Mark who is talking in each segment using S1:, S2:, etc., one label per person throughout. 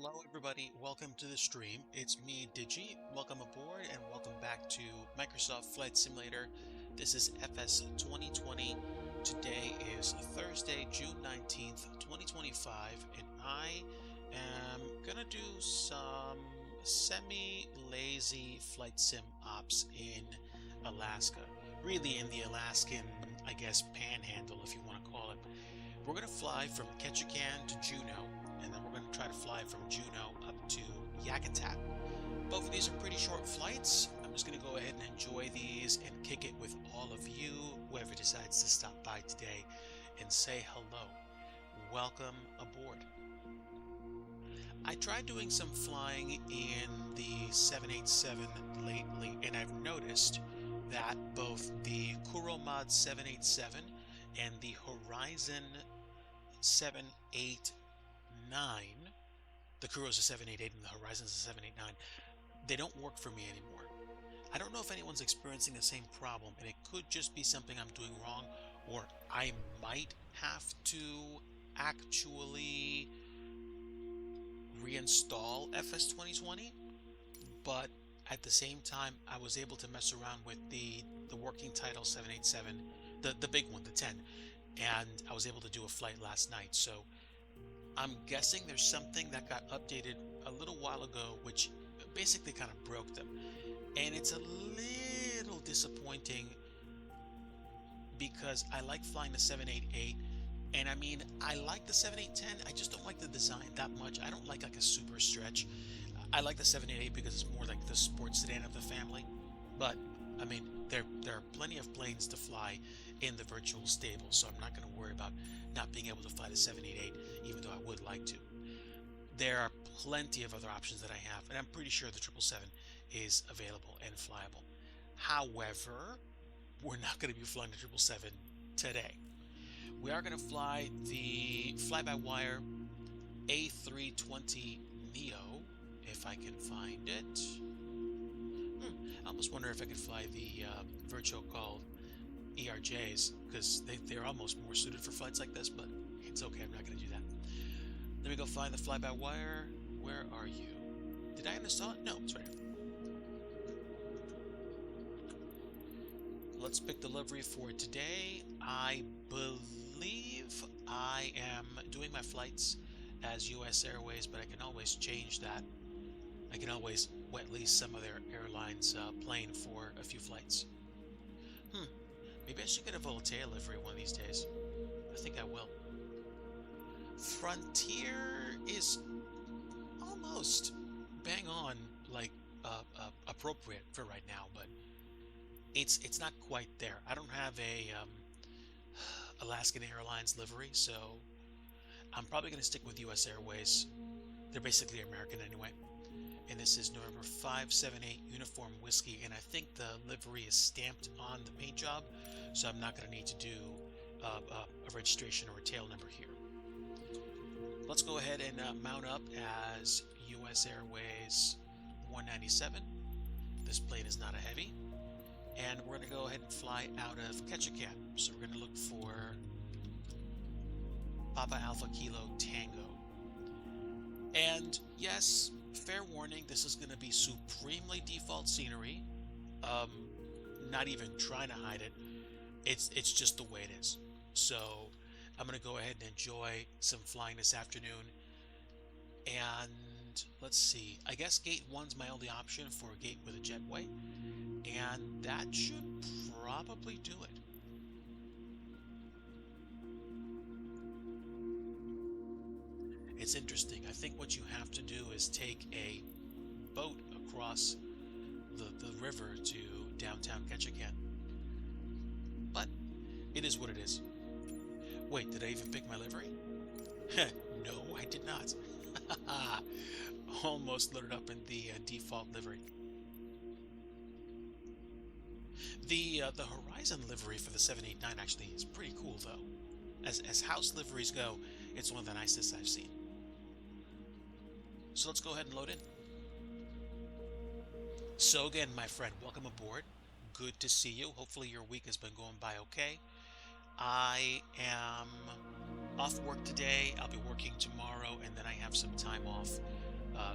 S1: Hello, everybody. Welcome to the stream. It's me, Digi. Welcome aboard and welcome back to Microsoft Flight Simulator. This is FS 2020. Today is Thursday, June 19th, 2025, and I am gonna do some semi-lazy flight sim ops in Alaska. Really in the Alaskan, I guess, panhandle, if you want to call it. We're going to fly from Ketchikan to Juneau, and then we're going to try to fly from Juneau up to Yakutat. Both of these are pretty short flights. I'm just going to go ahead and enjoy these and kick it with all of you, whoever decides to stop by today, and say hello. Welcome aboard. I tried doing some flying in the 787 lately, and I've noticed that both the Kuromod 787 and the Horizon 789, the Kuro's a 788 and the Horizon's a 789, they don't work for me anymore. I don't know if anyone's experiencing the same problem, and it could just be something I'm doing wrong, or I might have to actually reinstall FS 2020, but at the same time, I was able to mess around with the working title 787, the big one, the 10, and I was able to do a flight last night. So I'm guessing there's something that got updated a little while ago, which basically kind of broke them. And it's a little disappointing because I like flying the 788. And I mean, I like the 7810. I just don't like the design that much. I don't like a super stretch. I like the 788 because it's more like the sports sedan of the family. But I mean, there are plenty of planes to fly in the virtual stable, so I'm not going to worry about not being able to fly the 788, even though I would like to. There are plenty of other options that I have, and I'm pretty sure the 777 is available and flyable. However, we're not going to be flying the 777 today. We are going to fly the fly-by-wire A320neo, if I can find it. I almost wonder if I could fly the virtual called ERJs, because they're almost more suited for flights like this, but it's okay, I'm not going to do that. Let me go find the fly-by-wire. Where are you? Did I install it? No, it's right here. Let's pick the livery for today. I believe I am doing my flights as US Airways, but I can always change that. I can always wet lease some of their airlines plane for a few flights. Maybe I should get a Voltaire livery one of these days. I think I will. Frontier is almost bang on, like appropriate for right now, but it's not quite there. I don't have a Alaskan Airlines livery, so I'm probably going to stick with US Airways. They're basically American anyway. And this is November 578 Uniform Whiskey, and I think the livery is stamped on the paint job, so I'm not going to need to do a registration or a tail number here. Let's go ahead and mount up as US Airways 197. This plane is not a heavy. And we're going to go ahead and fly out of Ketchikan. So we're going to look for Papa Alpha Kilo Tango. And yes, fair warning, this is going to be supremely default scenery. Not even trying to hide it. It's just the way it is. So I'm going to go ahead and enjoy some flying this afternoon. And let's see. I guess Gate 1's my only option for a gate with a jetway. And that should probably do it. It's interesting. I think what you have to do is take a boat across the river to downtown Ketchikan. But it is what it is. Wait, did I even pick my livery? No, I did not. Almost loaded up in the default livery. The Horizon livery for the 789 actually is pretty cool, though. As house liveries go, it's one of the nicest I've seen. So let's go ahead and load in. So again, my friend, welcome aboard. Good to see you. Hopefully your week has been going by okay. I am off work today. I'll be working tomorrow, and then I have some time off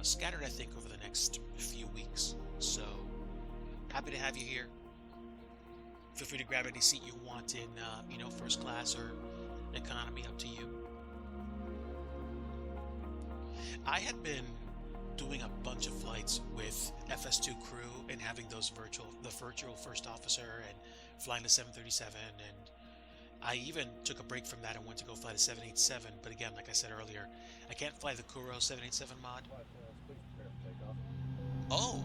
S1: scattered, I think, over the next few weeks. So happy to have you here. Feel free to grab any seat you want in, first class or economy, up to you. I had been doing a bunch of flights with FS2 crew and having the virtual first officer and flying the 737, and I even took a break from that and went to go fly the 787. But again, like I said earlier, I can't fly the Kuro 787 mod. Oh,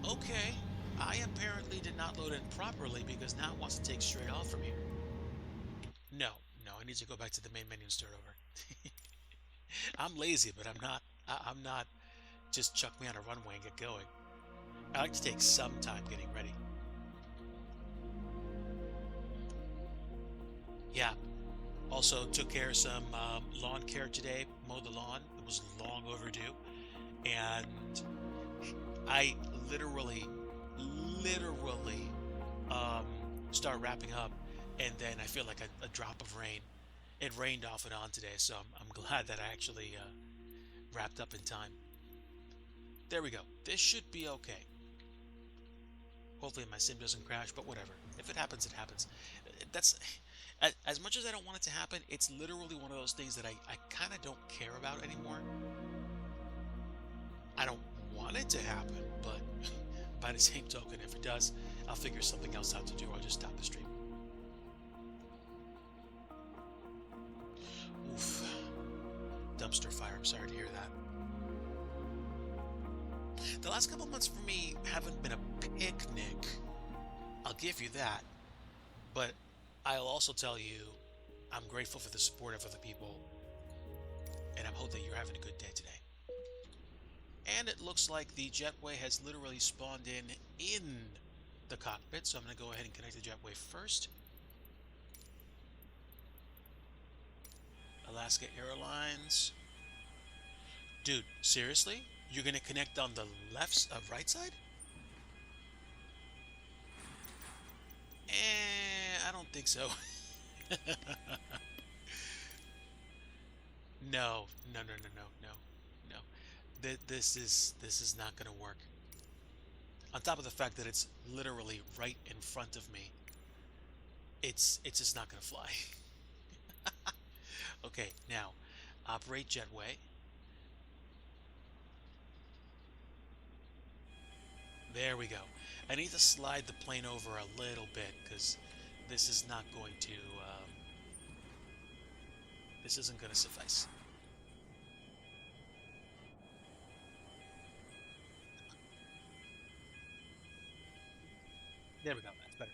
S1: okay. I apparently did not load in properly because now it wants to take straight off from here. No, I need to go back to the main menu and start over. I'm lazy, but I'm not. I'm not. Just chuck me on a runway and get going. I like to take some time getting ready. Yeah. Also took care of some lawn care today. Mowed the lawn. It was long overdue, and I literally start wrapping up, and then I feel like a drop of rain. It rained off and on today, so I'm glad that I actually wrapped up in time. There we go. This should be okay. Hopefully my sim doesn't crash, but whatever. If it happens, it happens. That's as much as I don't want it to happen, it's literally one of those things that I kind of don't care about anymore. I don't want it to happen, but by the same token, if it does, I'll figure something else out to do, or I'll just stop the stream. Oof. Dumpster fire, I'm sorry to hear that. The last couple months for me haven't been a picnic. I'll give you that. But I'll also tell you, I'm grateful for the support of other people. And I hope that you're having a good day today. And it looks like the jetway has literally spawned in the cockpit. So I'm going to go ahead and connect the jetway first. Alaska Airlines. Dude, seriously? You're going to connect on the right side? I don't think so. No. This is not going to work. On top of the fact that it's literally right in front of me, it's just not going to fly. Okay, now operate jetway. There we go. I need to slide the plane over a little bit because this is not going to, this isn't going to suffice. There we go. That's better.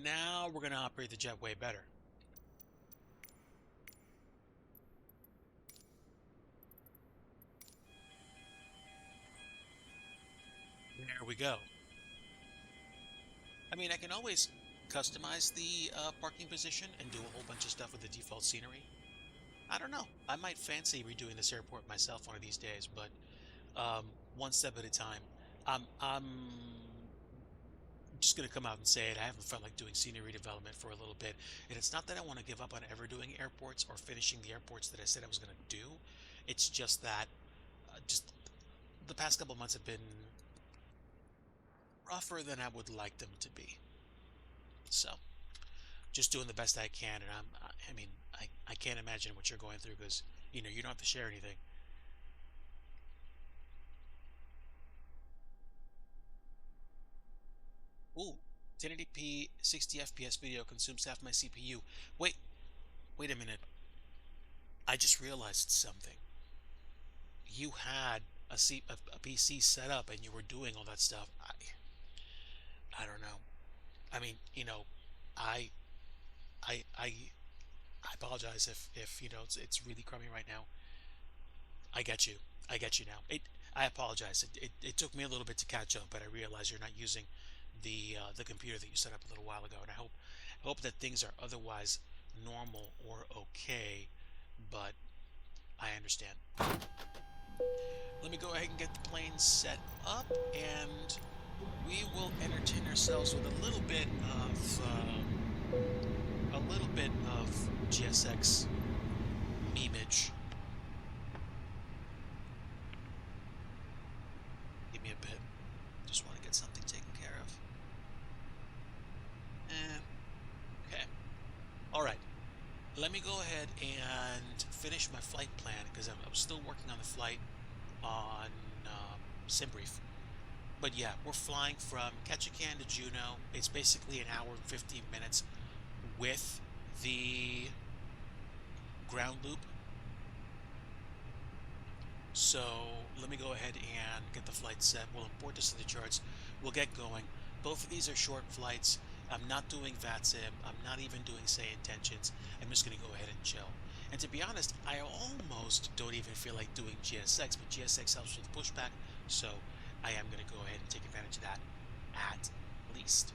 S1: Now we're going to operate the jet way better. There we go. I mean, I can always customize the parking position and do a whole bunch of stuff with the default scenery. I don't know. I might fancy redoing this airport myself one of these days, but one step at a time. I'm just going to come out and say it. I haven't felt like doing scenery development for a little bit. And it's not that I want to give up on ever doing airports or finishing the airports that I said I was going to do. It's just that just the past couple months have been rougher than I would like them to be. So just doing the best I can. And I can't imagine what you're going through because, you know, you don't have to share anything. Ooh, 1080p 60 FPS video consumes half my CPU. Wait a minute. I just realized something. You had a PC set up and you were doing all that stuff. I don't know. I mean, you know, I apologize if you know it's really crummy right now. I get you. I get you now. I apologize. It took me a little bit to catch up, but I realize you're not using the computer that you set up a little while ago, and I hope that things are otherwise normal or okay, but I understand. Let me go ahead and get the plane set up, and we will entertain ourselves with a little bit of GSX me go ahead and finish my flight plan because I'm still working on the flight on SimBrief. But yeah, we're flying from Ketchikan to Juneau. It's basically an hour and 15 minutes with the ground loop. So let me go ahead and get the flight set. We'll import this to the charts. We'll get going. Both of these are short flights. I'm not doing VATSIM. I'm not even doing say intentions. I'm just going to go ahead and chill. And to be honest, I almost don't even feel like doing GSX, but GSX helps with pushback, so I am going to go ahead and take advantage of that at least.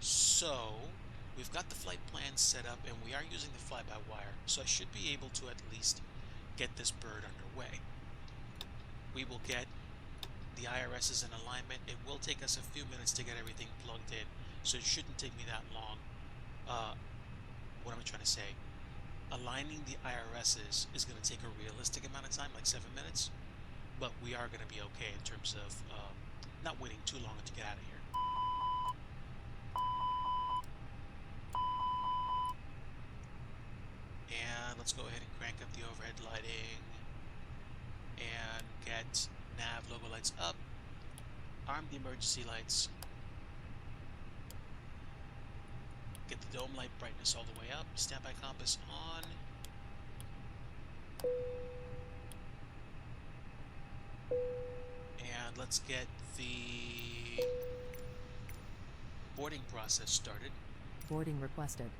S1: So we've got the flight plan set up, and we are using the fly-by-wire, so I should be able to at least get this bird underway. We will get the IRSs in alignment. It will take us a few minutes to get everything plugged in, so it shouldn't take me that long. What am I trying to say? Aligning the IRSs is going to take a realistic amount of time, like 7 minutes, but we are going to be okay in terms of not waiting too long to get out of here. And let's go ahead and crank up the overhead lighting and get nav logo lights up, arm the emergency lights, get the dome light brightness all the way up, standby compass on. And let's get the boarding process started.
S2: Boarding requested.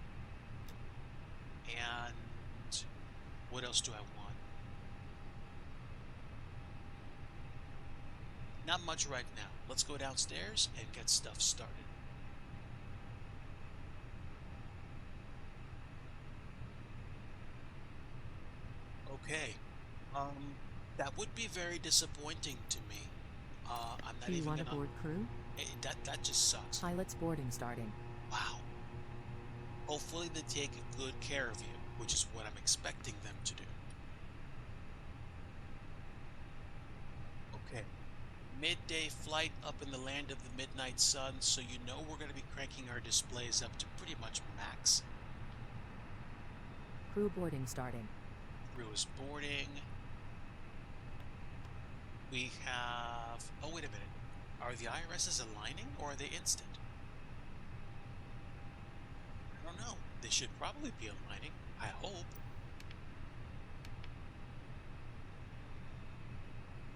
S1: And what else do I want? Not much right now. Let's go downstairs and get stuff started. Okay. That would be very disappointing to me. I'm not
S2: Do you
S1: even
S2: want
S1: gonna...
S2: a board crew?
S1: That just sucks.
S2: Pilot's boarding starting.
S1: Wow. Hopefully they take good care of you, which is what I'm expecting them to do. Okay. Midday flight up in the land of the midnight sun, so you know we're going to be cranking our displays up to pretty much max.
S2: Crew boarding starting.
S1: Crew is boarding. We have... Oh, wait a minute. Are the IRSs aligning, or are they instant? I don't know. They should probably be aligning. I hope.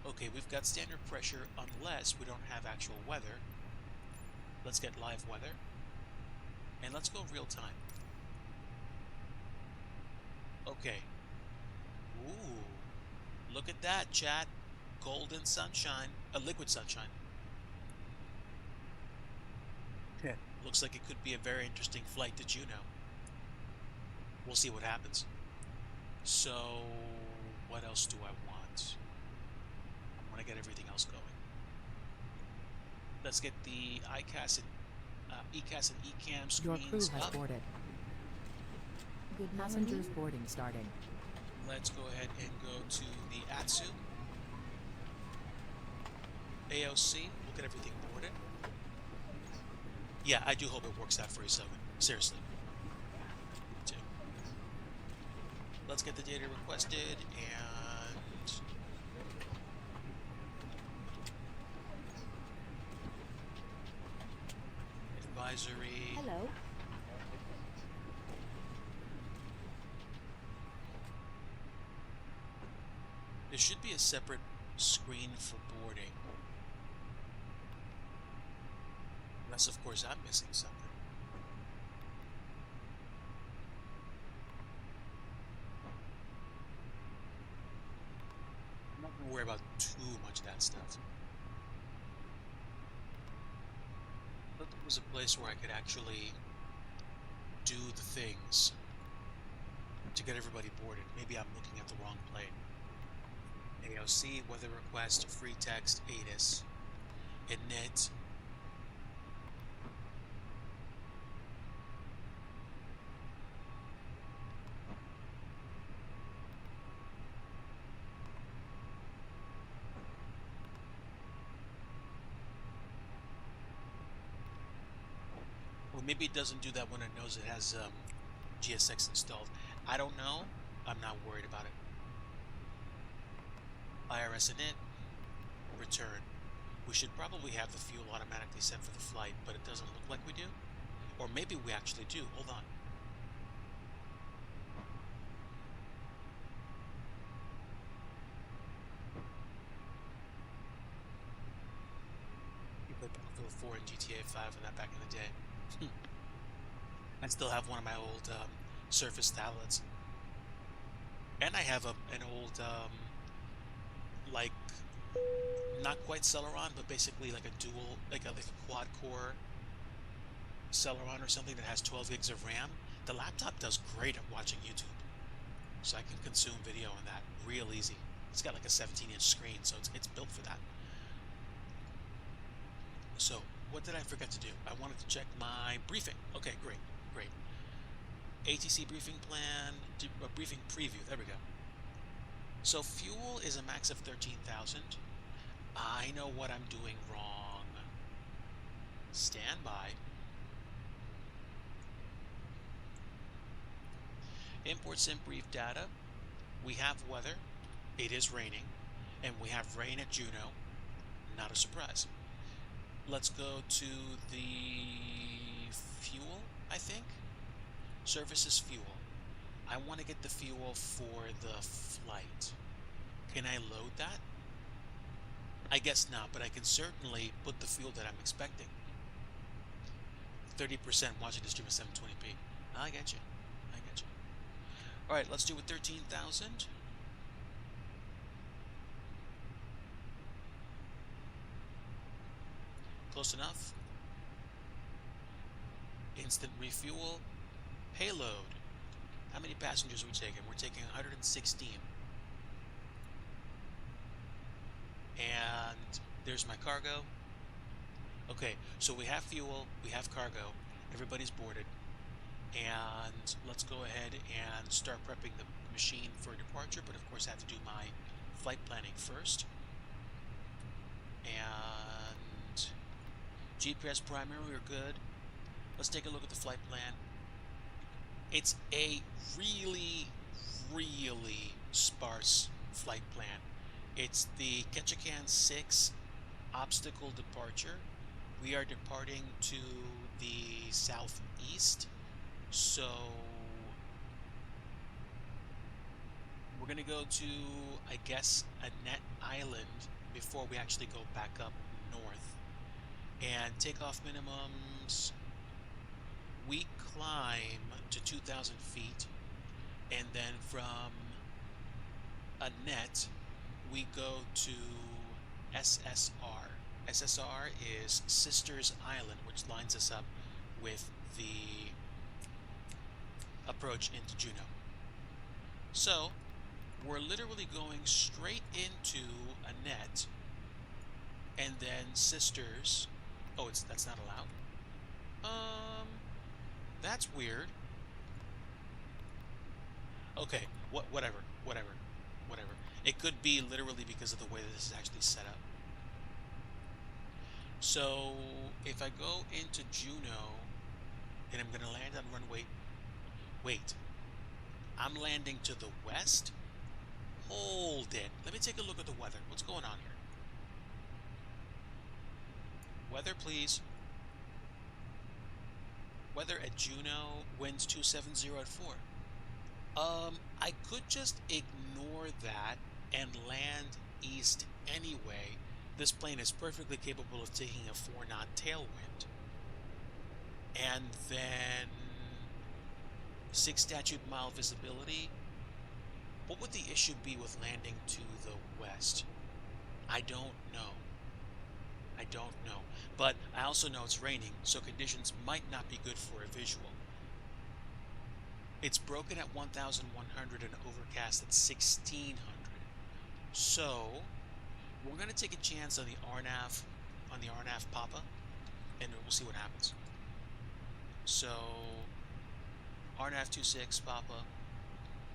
S1: Okay, we've got standard pressure unless we don't have actual weather. Let's get live weather. And let's go real time. Okay. Ooh. Look at that, chat. Golden sunshine. Liquid sunshine. Okay. Looks like it could be a very interesting flight to Juneau. We'll see what happens. So, what else do I want? I want to get everything else going. Let's get the ECAS and ECAM screens
S2: Your crew has
S1: up.
S2: boarded. Good passengers boarding starting.
S1: Let's go ahead and go to the ATSU. AOC, we'll get everything boarded. Yeah, I do hope it works out for you, Sogan. Seriously. Me too. Let's get the data requested and... advisory.
S2: Hello.
S1: There should be a separate screen for boarding. Unless, of course, I'm missing something. I'm not going to worry about too much of that stuff. I thought there was a place where I could actually do the things to get everybody boarded. Maybe I'm looking at the wrong plane. AOC, weather request, free text, ATIS, init. Or maybe it doesn't do that when it knows it has GSX installed. I don't know. I'm not worried about it. IRS in it. Return. We should probably have the fuel automatically set for the flight, but it doesn't look like we do. Or maybe we actually do. Hold on. You played Battlefield 4 and GTA 5 and that back in the day. I still have one of my old Surface tablets. And I have an old, like, not quite Celeron, but basically like a dual, like a quad core Celeron or something that has 12 gigs of RAM. The laptop does great at watching YouTube, so I can consume video on that real easy. It's got like a 17-inch screen, so it's built for that. So what did I forget to do? I wanted to check my briefing. Okay, great, great. ATC briefing plan, briefing preview. There we go. So fuel is a max of 13,000. I know what I'm doing wrong. Stand by. Import sim brief data. We have weather. It is raining. And we have rain at Juneau. Not a surprise. Let's go to the fuel, I think. Services fuel. I want to get the fuel for the flight. Can I load that? I guess not, but I can certainly put the fuel that I'm expecting. 30% watching the stream at 720p. I get you. I get you. All right, let's do it 13,000. Close enough. Instant refuel. Payload. How many passengers are we taking? We're taking 116. And there's my cargo. Okay, so we have fuel, we have cargo, everybody's boarded. And let's go ahead and start prepping the machine for departure, but of course I have to do my flight planning first. And GPS primary, we're good. Let's take a look at the flight plan. It's a really, really sparse flight plan. It's the Ketchikan 6 obstacle departure. We are departing to the southeast, so we're gonna go to, I guess, Annette Island before we actually go back up north. And takeoff minimums, we climb to 2,000 feet, and then from Annette we go to SSR. SSR is Sisters Island, which lines us up with the approach into Juneau. So we're literally going straight into Annette, and then Sisters. Oh, that's not allowed. That's weird. Okay, whatever. It could be literally because of the way that this is actually set up. So if I go into Juneau and I'm gonna land on runway, wait, I'm landing to the west? Hold it. Let me take a look at the weather. What's going on here? Weather, please. Weather at Juneau, winds 270 at 4. I could just ignore that and land east anyway. This plane is perfectly capable of taking a 4-knot tailwind. And then 6 statute mile visibility. What would the issue be with landing to the west? I don't know. But I also know it's raining, so conditions might not be good for a visual. It's broken at 1,100 and overcast at 1,600. So we're going to take a chance on the RNAV Papa, and we'll see what happens. So RNAV 26 Papa,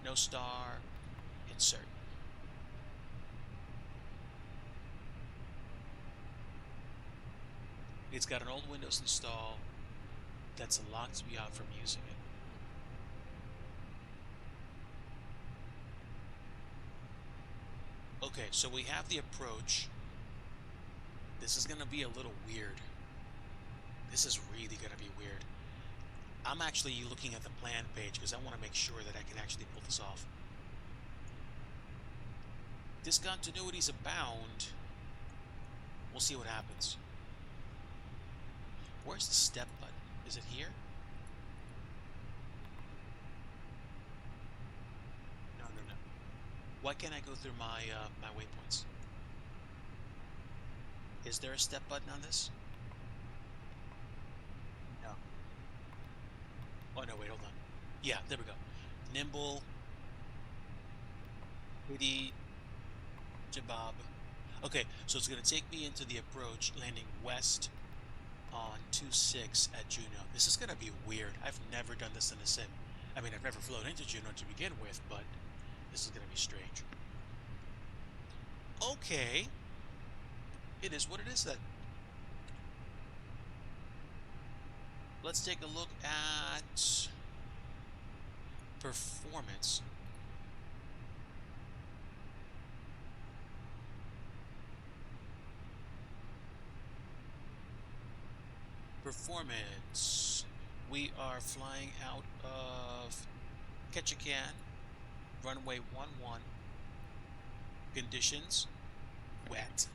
S1: no star, insert. It's got an old Windows install that's locked me out from using it. Okay, so we have the approach. This is gonna be a little weird. This is really gonna be weird. I'm actually looking at the plan page because I want to make sure that I can actually pull this off. Discontinuities abound. We'll see what happens. Where's the step button? Is it here? No, no, no. Why can't I go through my my waypoints? Is there a step button on this? No. Oh no, wait, hold on. Yeah, there we go. Nimble, Hitty, Jabab. Okay, so it's going to take me into the approach, landing west on 2-6 at Juno. This is going to be weird. I've never done this in a sim. I mean, I've never flown into Juno to begin with, but this is going to be strange. Okay. It is what it is then. Let's take a look at performance. Performance. We are flying out of Ketchikan, runway 11. Conditions, wet.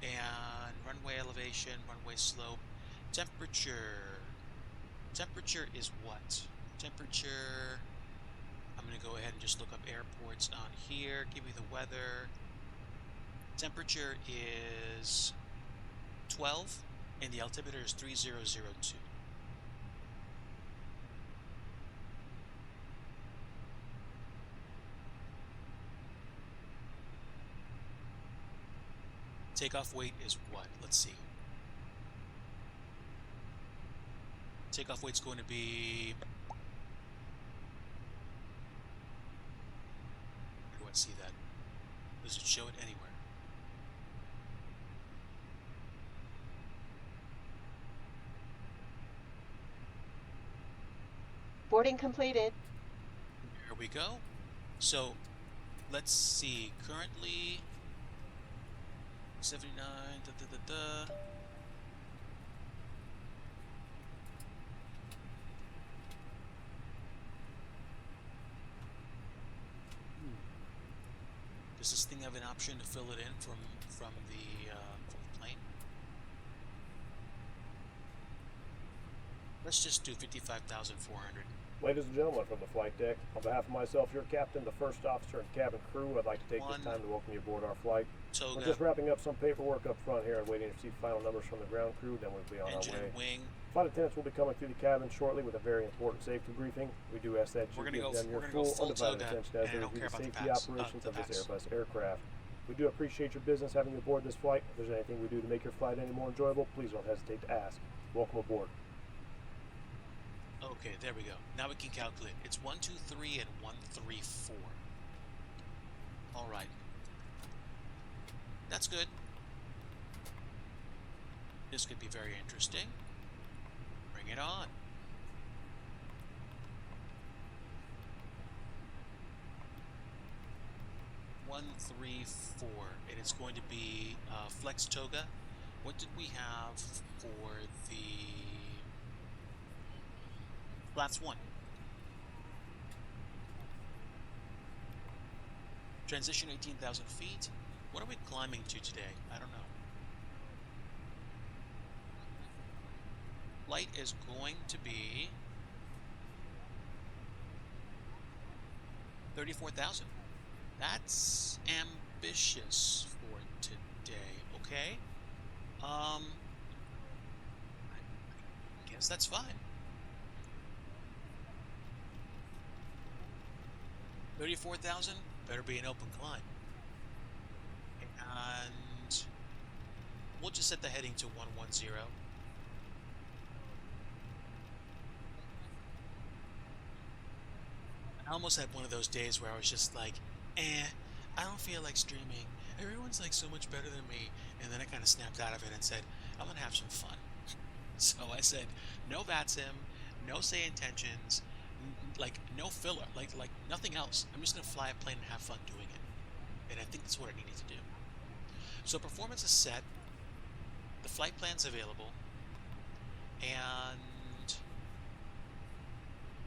S1: And runway elevation, runway slope. Temperature. Temperature is what? Temperature. I'm going to go ahead and just look up airports on here. Give me the weather. Temperature is 12 and the altimeter is 3002. Takeoff weight is what? Let's see. Takeoff weight's going to be... Where do I see that? Does it show it anywhere?
S3: Boarding completed.
S1: There we go. So, let's see. Currently, 79. Does this thing have an option to fill it in from the plane? Let's just do 55,400.
S4: Ladies and gentlemen from the flight deck, on behalf of myself, your captain, the first officer, and cabin crew, I'd like to take this time to welcome you aboard our flight.
S1: Toga.
S4: We're just wrapping up some paperwork up front here and waiting to receive final numbers from the ground crew, then we'll be on
S1: Engine
S4: our way.
S1: and wing.
S4: Flight attendants will be coming through the cabin shortly with a very important safety briefing. We do ask that you give them your full undivided attention as they review the safety operations of this Airbus aircraft. We do appreciate your business having you aboard this flight. If there's anything we do to make your flight any more enjoyable, please don't hesitate to ask. Welcome aboard.
S1: Okay, there we go. Now we can calculate. It's 123 and 134. All right. That's good. This could be very interesting. Bring it on. One, 3, 4, and it's going to be Flex Toga. What did we have for the Flaps 1? Transition 18,000 feet. What are we climbing to today? I don't know. Light is going to be 34,000. That's ambitious for today, okay? I guess that's fine. 34,000, better be an open climb. And we'll just set the heading to 110. I almost had one of those days where I was just like, I don't feel like streaming. Everyone's like so much better than me. And then I kind of snapped out of it and said, I'm going to have some fun. So I said, no VATSIM, no say intentions, like no filler, like nothing else. I'm just going to fly a plane and have fun doing it. And I think that's what I needed to do. So performance is set, the flight plan's available, and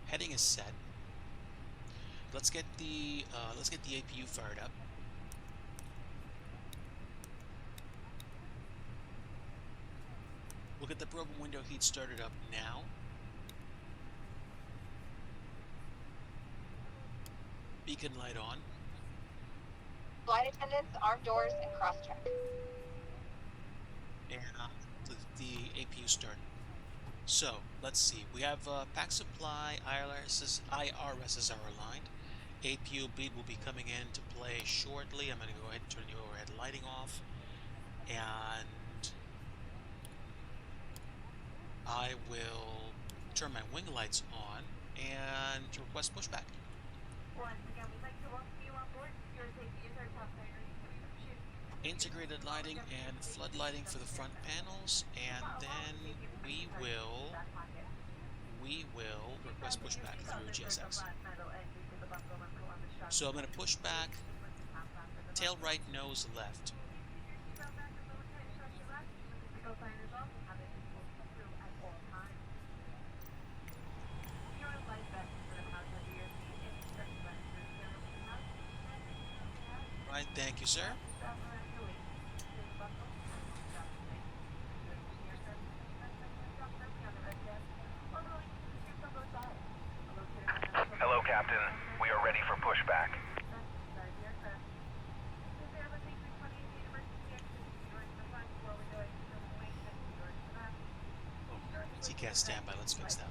S1: heading is set. Let's get the APU fired up. We'll get the probe window heat started up now. Beacon light on.
S3: Flight attendants, arm doors, and cross-check.
S1: And the APU started. So, let's see. We have pack supply, IRSs are aligned. APU bleed will be coming into play shortly. I'm going to go ahead and turn the overhead lighting off. And I will turn my wing lights on and request pushback.
S5: Once again, we'd like to welcome you on board. Your safety is our top priority, so we appreciate you.
S1: Integrated lighting and flood lighting for the front panels, and then we will request pushback through GSX. So I'm going to push back, tail right, nose left. Right, thank you, sir.
S6: Hello, Captain. We are ready for pushback.
S1: TCAS standby, let's fix that.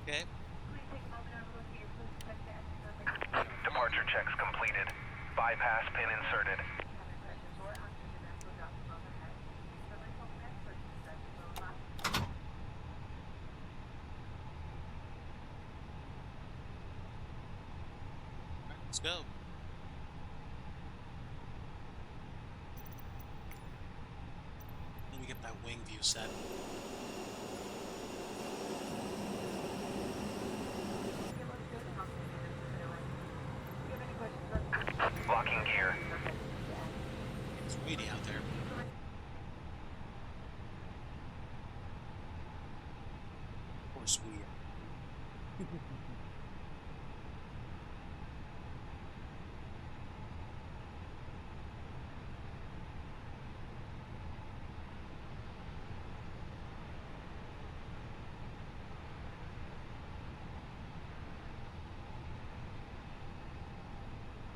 S1: Okay.
S6: Departure checks completed. Bypass pin inserted.
S1: Let's go. Let me get my wing view set.
S6: Locking gear.
S1: It's windy out there. Of course we are.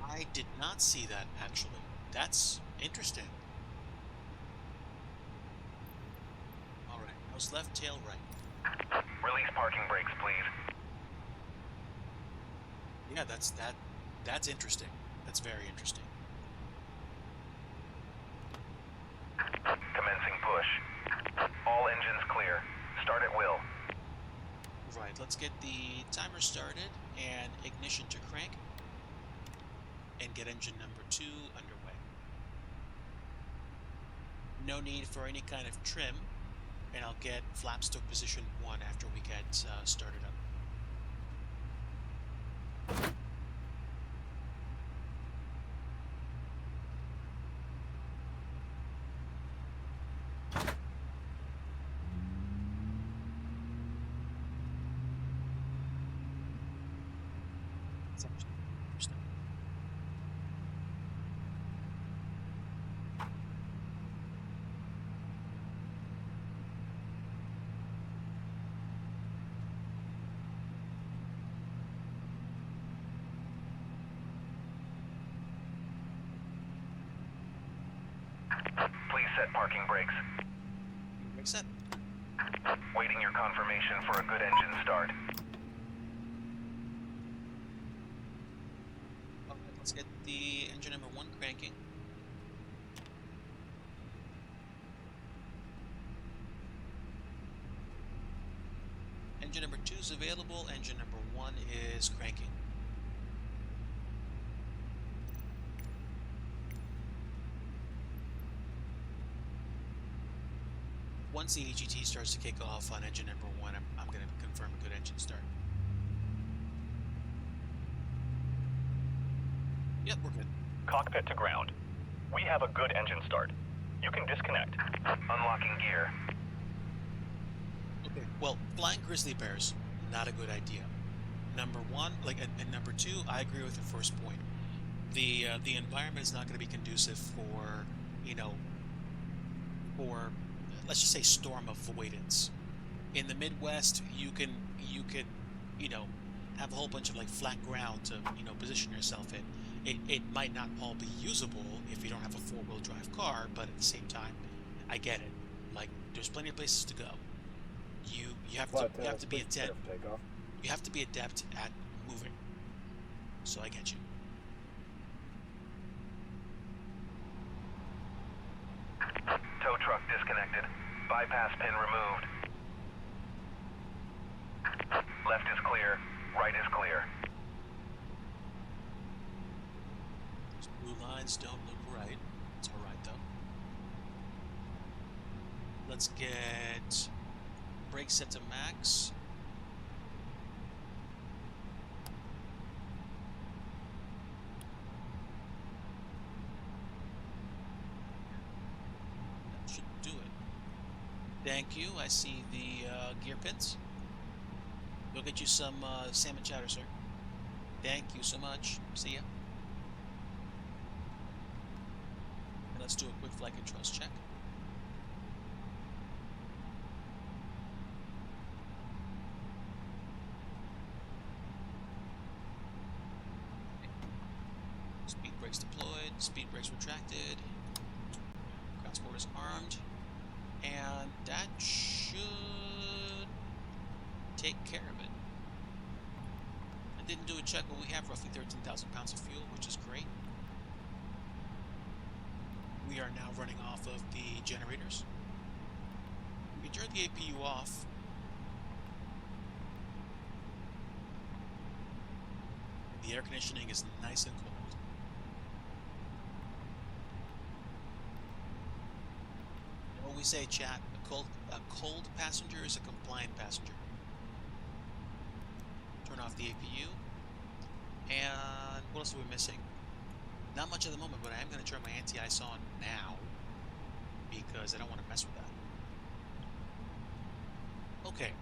S1: I did not see that, actually. That's interesting. Alright, nose left, tail right.
S6: Release parking brakes, please.
S1: Yeah, that's interesting. That's very interesting.
S6: Commencing push. All engines clear. Start at will.
S1: Right, let's get the timer started and ignition to crank. And get engine number 2 underway. No need for any kind of trim, and I'll get flap stoke position 1 after we get started up. It's actually interesting.
S6: Please set parking brakes.
S1: Brake set.
S6: Waiting your confirmation for a good engine start.
S1: Okay, let's get the engine number 1 cranking. Engine number 2 is available. Engine number 1 is cranking. once the EGT starts to kick off on engine number 1, I'm going to confirm a good engine start. Yep, we're good.
S6: Cockpit to ground. We have a good engine start. You can disconnect. Unlocking gear.
S1: Okay, well, flying grizzly bears, not a good idea. Number 1, and number 2, I agree with your first point. The environment is not going to be conducive for, for, let's just say, storm avoidance. In the Midwest, you can have a whole bunch of flat ground to position yourself in. It might not all be usable if you don't have a 4-wheel drive car, but at the same time, I get it. There's plenty of places to go. You have to be adept. You have to be adept at moving. So I get you.
S6: Tow truck disconnected. Bypass pin removed. Left is clear. Right is clear.
S1: Those blue lines don't look right. It's alright though. Let's get brake set to max. That should do it. Thank you. I see the gear pins. Go get you some salmon chowder, sir. Thank you so much. See ya. And let's do a quick flight controls check. Speed brakes deployed, speed brakes retracted, ground support is armed, and that should take care of it. I didn't do a check, but we have roughly 13,000 pounds of fuel, which is great. We are now running off of the generators. We can turn the APU off. The air conditioning is nice and cold. You know what we say, chat? A cold passenger is a compliant passenger. Turn off the APU. And what else are we missing? Not much at the moment, but I am going to turn my anti-ice on now because I don't want to mess with that. Okay.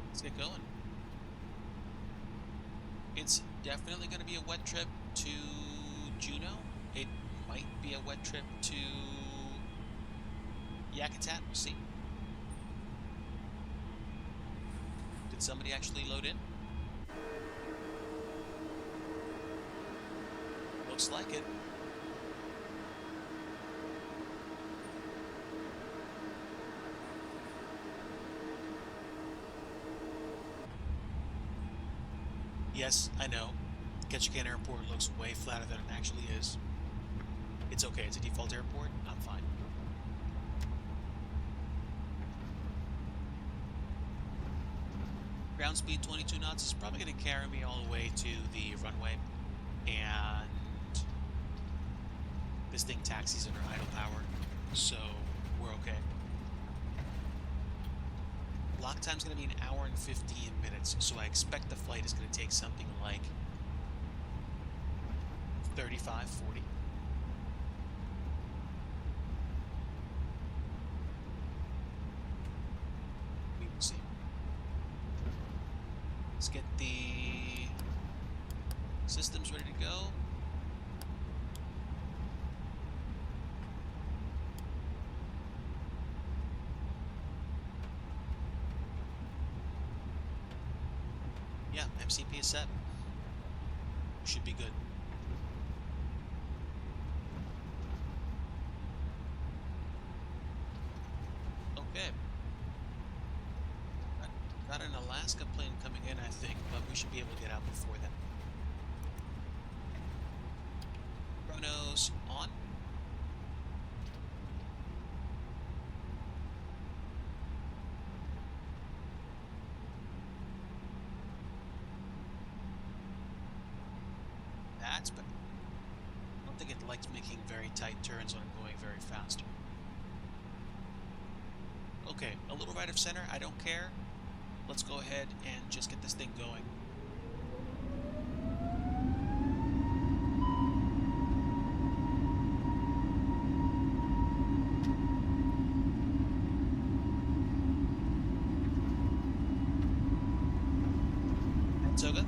S1: Let's get going. It's definitely going to be a wet trip to Juneau. It might be a wet trip to Yakutat. We'll see. Did somebody actually load in? Looks like it. Yes, I know. Ketchikan Airport looks way flatter than it actually is. It's okay, it's a default airport. I'm fine. Ground speed 22 knots is probably going to carry me all the way to the runway. And this thing taxis under idle power, so we're okay. Lock time's going to be 1 hour and 15 minutes, so I expect the flight is going to take something like 35, 40. We will see. Let's get the systems ready to go. Yeah, MCP is set. Should be good. Okay. Got an Alaska plane coming in, I think, but we should be able to get out before that. Chronos on. That's better. I don't think it likes making very tight turns when I'm going very fast. Okay, a little right of center, I don't care. Let's go ahead and just get this thing going. And so good.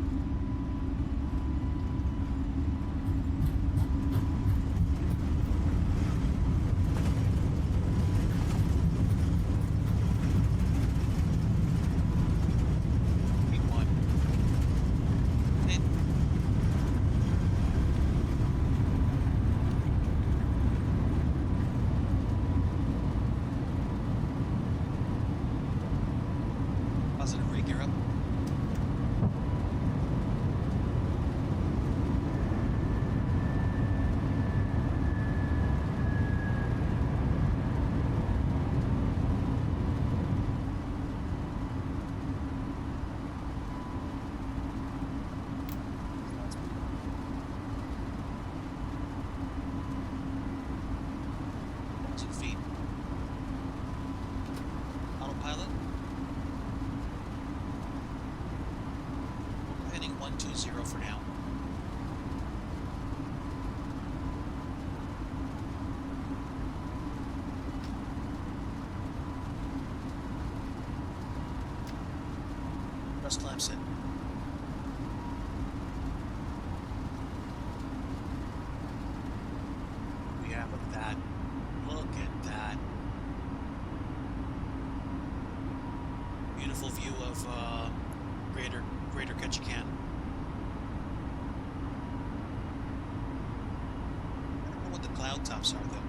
S1: Positive re-gear up. Feet. Autopilot. We're heading 120 for now. Press clamps in. Yeah, look at that. Look at that. Beautiful view of Greater Ketchikan. I don't know what the cloud tops are though.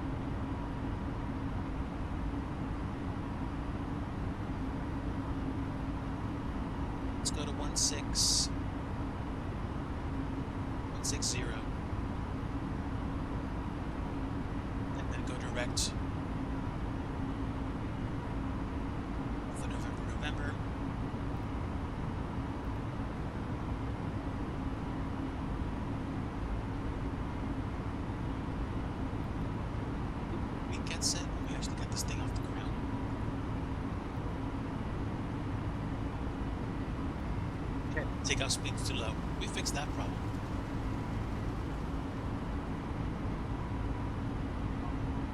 S1: Let's go to 160. And then go direct. Alpha November. We get set when we actually get this thing off the ground. Okay, take off speeds too low. We fixed that problem.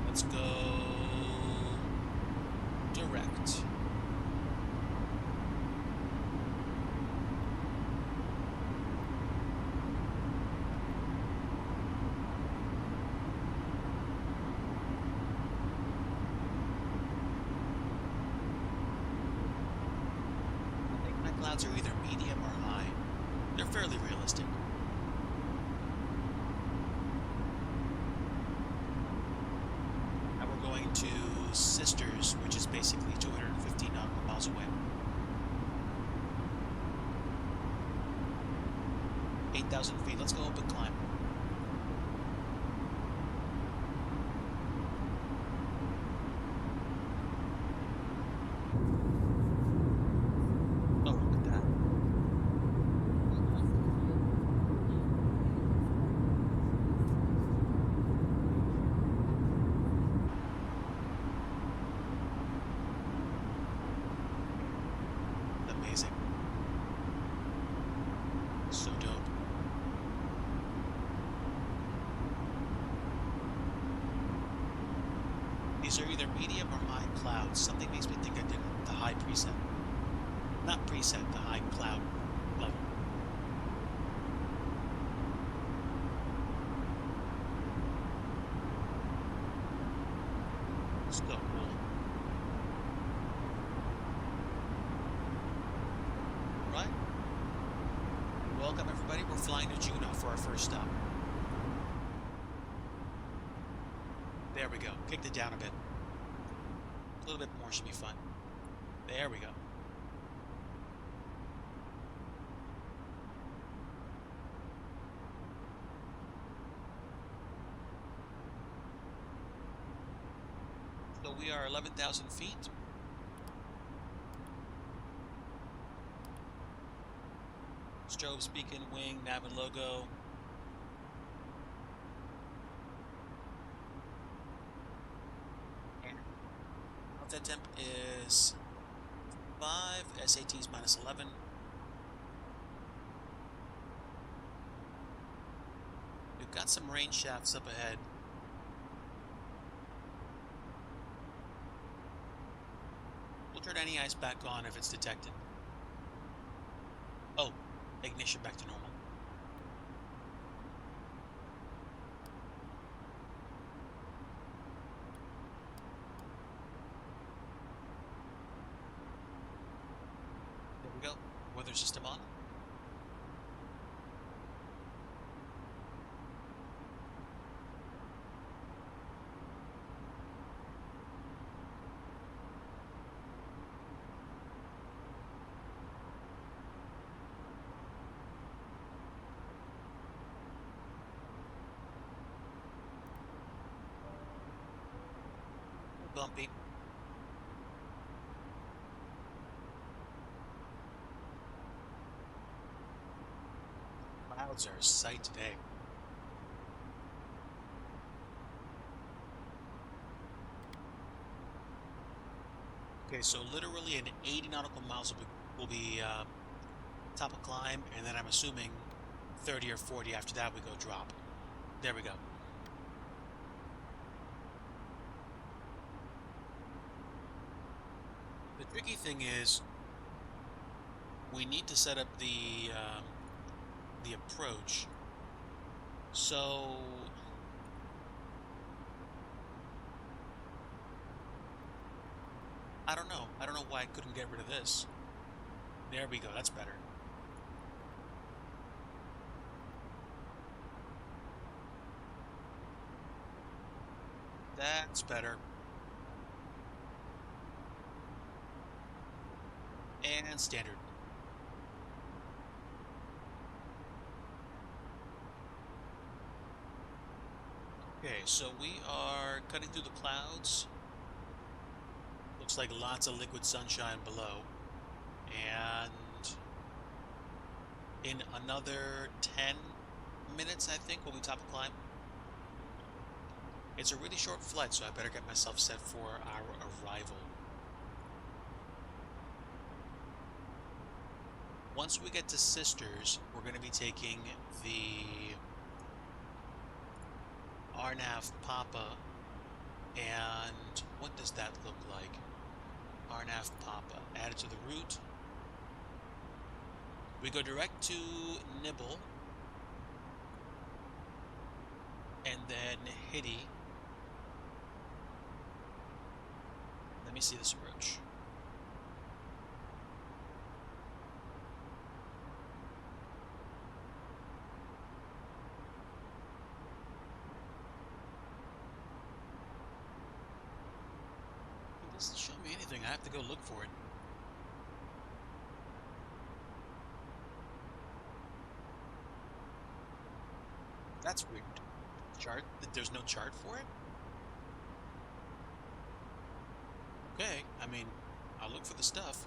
S1: Let's go direct. I think my clouds are either medium or high. They're fairly realistic. Going to Sisters, which is basically 250 nautical miles away. 8,000 feet. Let's go open climb. Oh, look at that. Amazing. So dope. These are either medium or high clouds. Something makes me think I did the high preset. Not preset, the high cloud level. So cool. Right? Welcome everybody. We're flying to Juneau for our first stop. There we go. Kicked it down a bit. A little bit more should be fun. There we go. we are 11,000 feet. Strobes, beacon, wing, nav and logo. And outside temp is 5, SATs minus 11. We've got some rain shafts up ahead. We'll turn any ice back on if it's detected. Oh, ignition back to normal. There we go. Weather system on. Bumpy. Clouds are a sight today. Okay, so literally an 80 nautical miles will be top of climb, and then I'm assuming 30 or 40 after that we go drop. There we go. The tricky thing is we need to set up the approach. So I don't know. I don't know why I couldn't get rid of this. There we go. That's better. That's better. And standard. Okay, so we are cutting through the clouds. Looks like lots of liquid sunshine below. And in another 10 minutes, I think, we'll be top of climb. It's a really short flight, so I better get myself set for our arrival. Once we get to Sisters, we're going to be taking the RNAV Papa, and what does that look like? RNAV Papa, added to the route. We go direct to Nibble, and then Hitty. Let me see this approach. It doesn't show me anything. I have to go look for it. That's weird. Chart? There's no chart for it? Okay, I mean, I'll look for the stuff.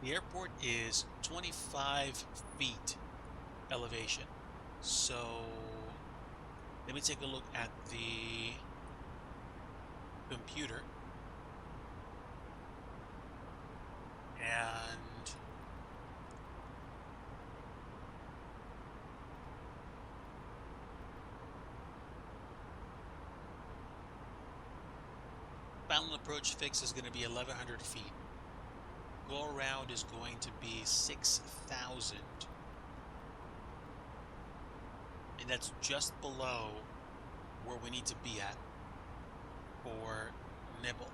S1: The airport is 25 feet elevation. So, let me take a look at the computer. And final approach fix is going to be 1,100 feet. Go around is going to be 6,000. And that's just below where we need to be at for Nibble.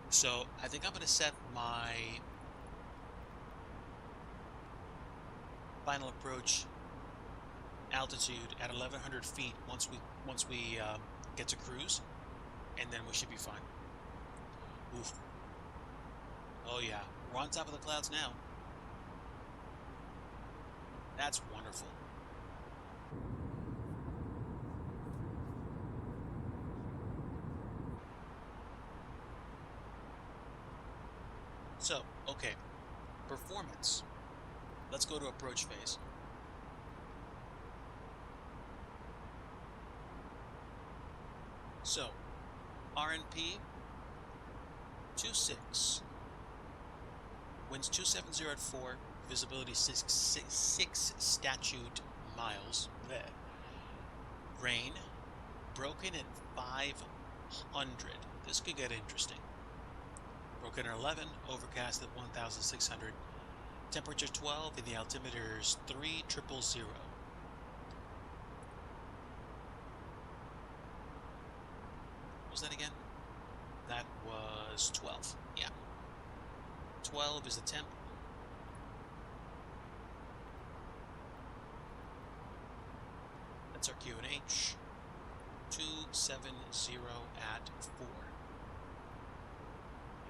S1: So I think I'm going to set my final approach altitude at 1,100 feet once we get to cruise, and then we should be fine. Oof. Oh yeah, we're on top of the clouds now. That's wonderful. So, okay, performance. Let's go to approach phase. So, RNP 26, winds 270 at 4, visibility 6 statute miles. Bleh. Rain broken at 500. This could get interesting. Broken at 11, overcast at 1,600. Temperature 12, and the altimeter is 3,000. What was that again? That was 12. Yeah. 12 is the temp. That's our QNH. 270 at 4.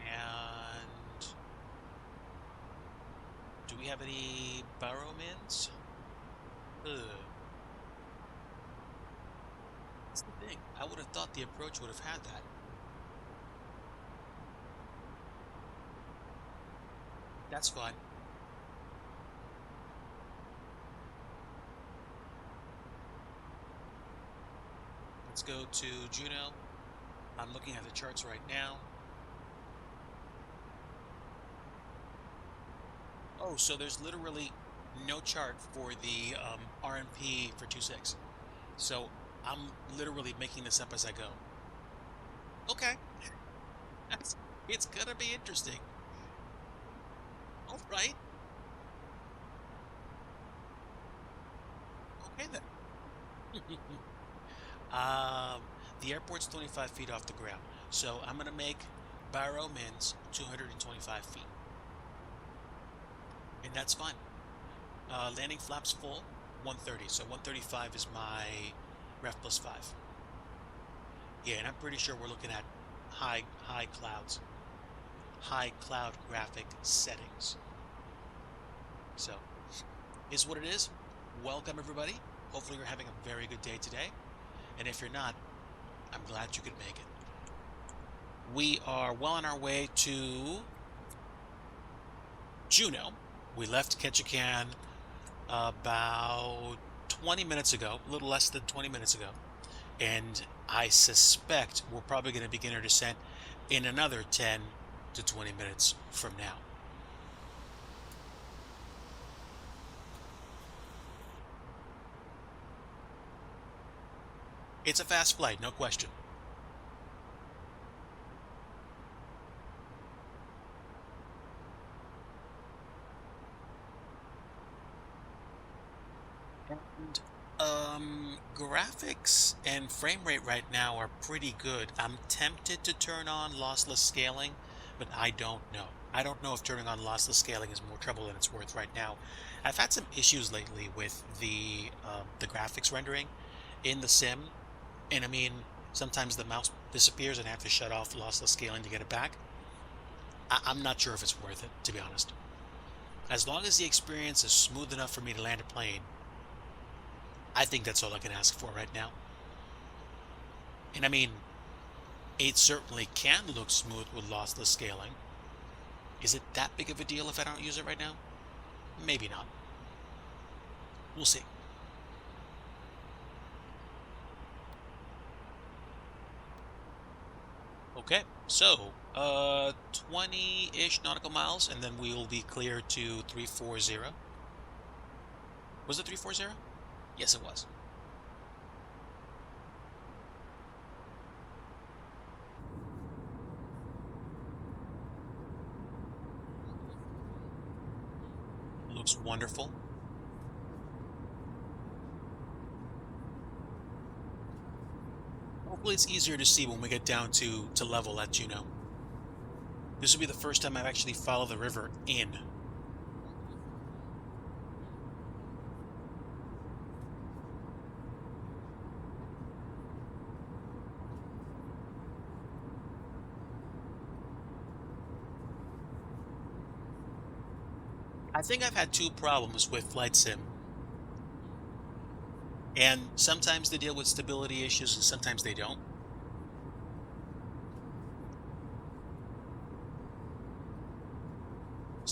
S1: And do we have any barrowmans? That's the thing. I would have thought the approach would have had that. That's fine. Let's go to Juneau. I'm looking at the charts right now. Oh, so there's literally no chart for the RNP for 2.6. So I'm literally making this up as I go. Okay. It's gonna be interesting. All right. Okay then. The airport's 25 feet off the ground, so I'm gonna make Barrow Mins 225 feet, and that's fine. Landing flaps full, 130, so 135 is my ref plus 5. Yeah, and I'm pretty sure we're looking at high clouds, high cloud graphic settings. So, is what it is. Welcome everybody. Hopefully you're having a very good day today. And if you're not, I'm glad you could make it. We are well on our way to Juneau. We left Ketchikan about 20 minutes ago, a little less than 20 minutes ago. And I suspect we're probably going to begin our descent in another 10 to 20 minutes from now. It's a fast flight, no question. And graphics and frame rate right now are pretty good. I'm tempted to turn on lossless scaling, but I don't know. I don't know if turning on lossless scaling is more trouble than it's worth right now. I've had some issues lately with the graphics rendering in the sim. And I mean, sometimes the mouse disappears and I have to shut off lossless scaling to get it back. I'm not sure if it's worth it, to be honest. As long as the experience is smooth enough for me to land a plane, I think that's all I can ask for right now. And I mean, it certainly can look smooth with lossless scaling. Is it that big of a deal if I don't use it right now? Maybe not. We'll see. Okay, so 20-ish nautical miles, and then we'll be clear to 340. Was it 340? Yes, it was. Looks wonderful. Hopefully it's easier to see when we get down to level at Juneau. This will be the first time I've actually followed the river in. I think I've had two problems with Flight Sim. And sometimes they deal with stability issues and sometimes they don't.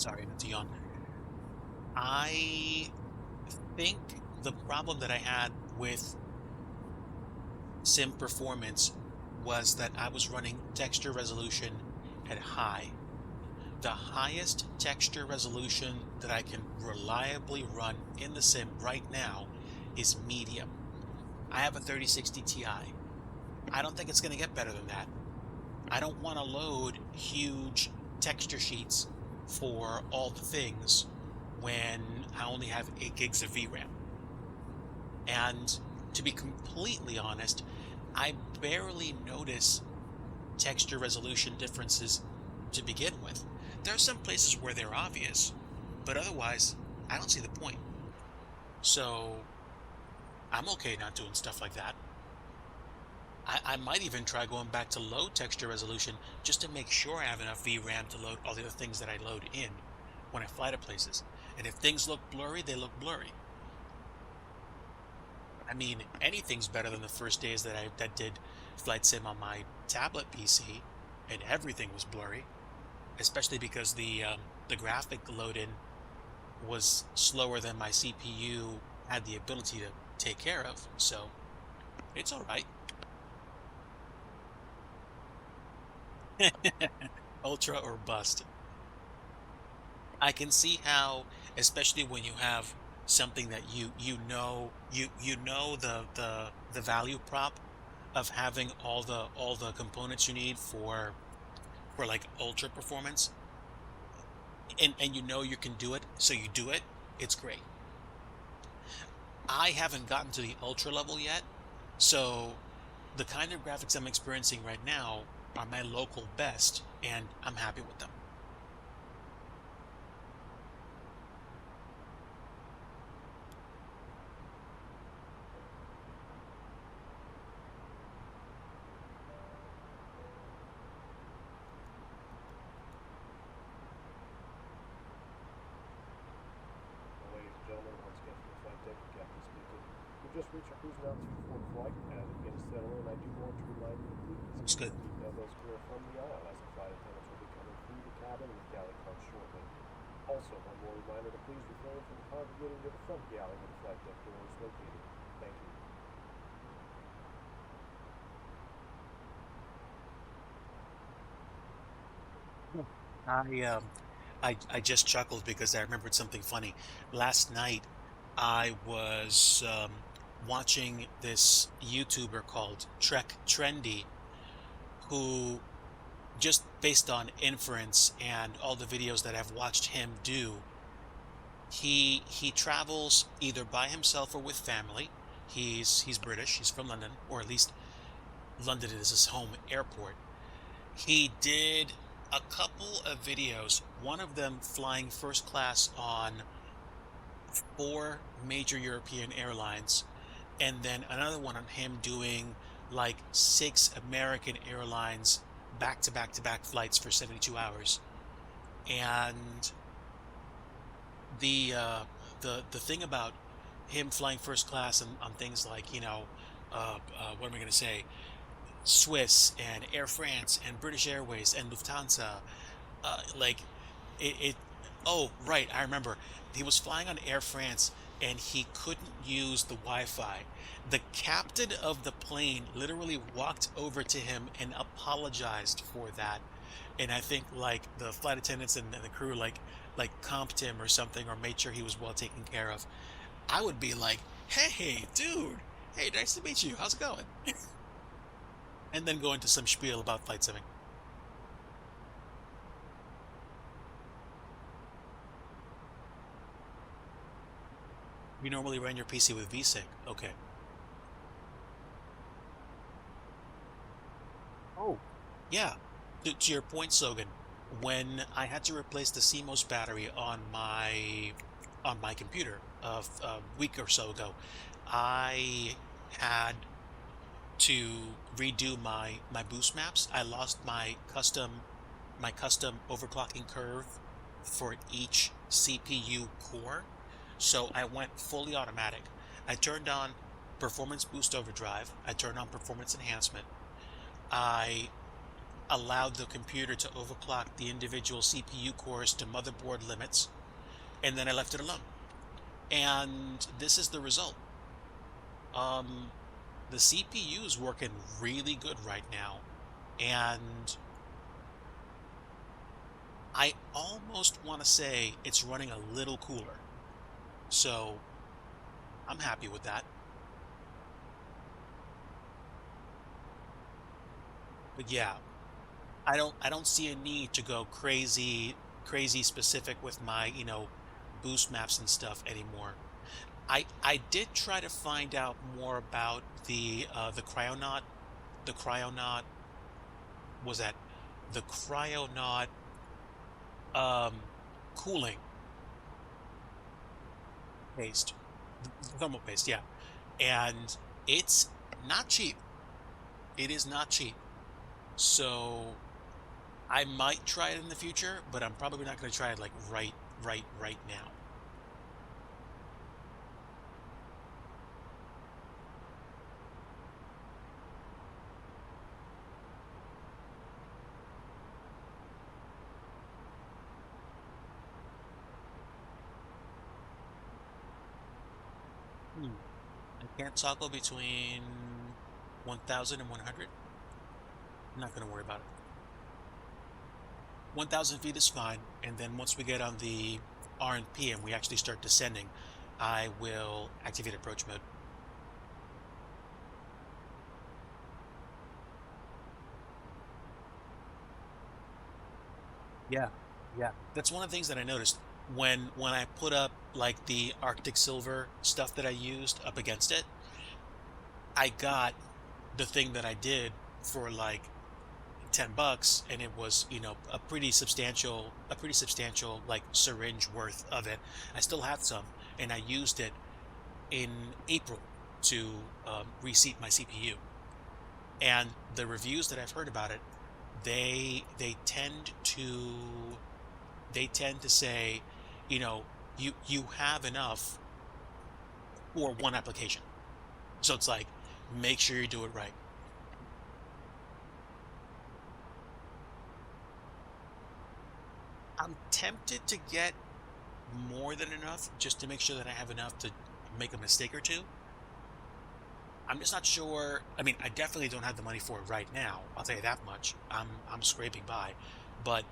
S1: Sorry, not to yawn. I think the problem that I had with Sim Performance was that I was running texture resolution at high. The highest texture resolution that I can reliably run in the sim right now is medium. I have a 3060 Ti. I don't think it's going to get better than that. I don't want to load huge texture sheets for all the things when I only have 8 gigs of VRAM. And to be completely honest, I barely notice texture resolution differences to begin with. There are some places where they're obvious, but otherwise, I don't see the point. So, I'm okay not doing stuff like that. I might even try going back to low texture resolution just to make sure I have enough VRAM to load all the other things that I load in when I fly to places. And if things look blurry, they look blurry. I mean, anything's better than the first days that I did Flight Sim on my tablet PC, and everything was blurry. Especially because the graphic load-in was slower than my CPU had the ability to take care of, so it's all right. Ultra or bust. I can see how, especially when you have something that you know the value prop of having all the components you need for like ultra performance, and you know you can do it, so you do it. It's great. I haven't gotten to the ultra level yet, so the kind of graphics I'm experiencing right now are my local best, and I'm happy with them.
S4: Just reach our cruising altitude for flight. As it begins to settle in, I do want to remind you to please
S1: Looks good.
S4: keep elbows clear from the aisle as the flight attendants will be coming through the cabin with galley carts shortly. Also, one more reminder to please refrain from congregating to the front galley where the flight deck door is located. Thank you.
S1: I just chuckled because I remembered something funny. Last night, I was watching this YouTuber called Trek Trendy, who, just based on inference and all the videos that I've watched him do, he travels either by himself or with family. He's British. He's from London, or at least London is his home airport. He did a couple of videos, one of them flying first class on 4 major European airlines, and then another one on him doing like 6 American airlines back-to-back-to-back flights for 72 hours. And the thing about him flying first class on things like, what am I going to say, Swiss and Air France and British Airways and Lufthansa, oh, right, I remember. He was flying on Air France and he couldn't use the Wi-Fi. The captain of the plane literally walked over to him and apologized for that. And I think like the flight attendants and the crew like comped him or something, or made sure he was well taken care of. I would be like, hey, dude, hey, nice to meet you. How's it going? And then go into some spiel about flight simming. You normally run your PC with VSync. Okay. Oh, yeah. To your point, Sogan, when I had to replace the CMOS battery on my computer a week or so ago, I had to redo my boost maps. I lost my custom overclocking curve for each CPU core, so I went fully automatic. I turned on performance boost overdrive. I turned on performance enhancement. I allowed the computer to overclock the individual CPU cores to motherboard limits, and then I left it alone. And this is the result. The CPU is working really good right now, and I almost want to say it's running a little cooler. So I'm happy with that. But yeah, I don't see a need to go crazy specific with my, boost maps and stuff anymore. I did try to find out more about the cryonaut. The cryonaut was that the cryonaut cooling paste, thermal paste, yeah. And it's not cheap. It is not cheap. So I might try it in the future, but I'm probably not going to try it like right now. I can't toggle between 1000 and 100. I'm not going to worry about it. 1000 feet is fine, and then once we get on the RNP and we actually start descending, I will activate approach mode. Yeah, yeah. That's one of the things that I noticed when I put up like the Arctic Silver stuff that I used up against it. I got the thing that I did for like $10, and it was, a pretty substantial like syringe worth of it. I still have some, and I used it in April to reseat my CPU. And the reviews that I've heard about it, they tend to say, you have enough for one application. So it's like, make sure you do it right. I'm tempted to get more than enough just to make sure that I have enough to make a mistake or two. I'm just not sure. I mean, I definitely don't have the money for it right now. I'll tell you that much. I'm scraping by, but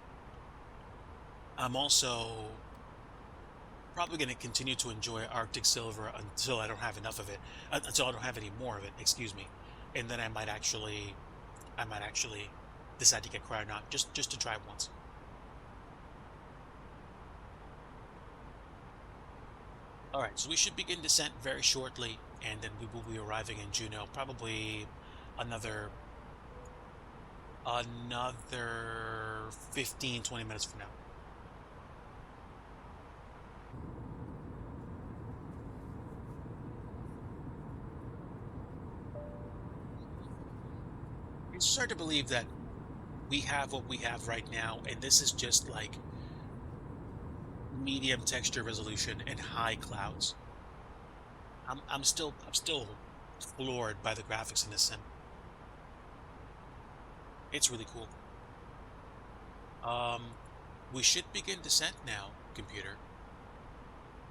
S1: I'm also probably going to continue to enjoy Arctic Silver until I don't have enough of it, until I don't have any more of it. Excuse me, and then I might actually decide to get Cryonaut just to try it once. All right, so we should begin descent very shortly, and then we will be arriving in Juneau probably another 15-20 minutes from now. It's hard to believe that we have what we have right now, and this is just like medium texture resolution and high clouds. I'm still floored by the graphics in this sim. It's really cool. We should begin descent now, computer.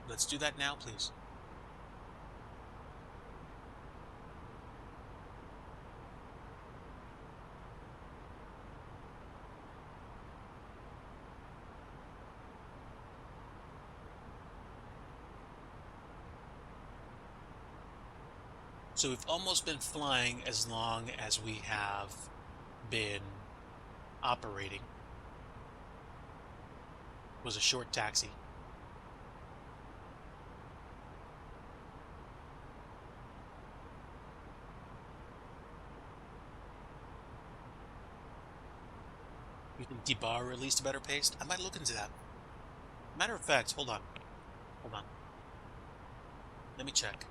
S1: Let's do that now, please. So we've almost been flying as long as we have been operating. It was a short taxi. You think DIGI released a better paste? I might look into that. Matter of fact, hold on. Let me check.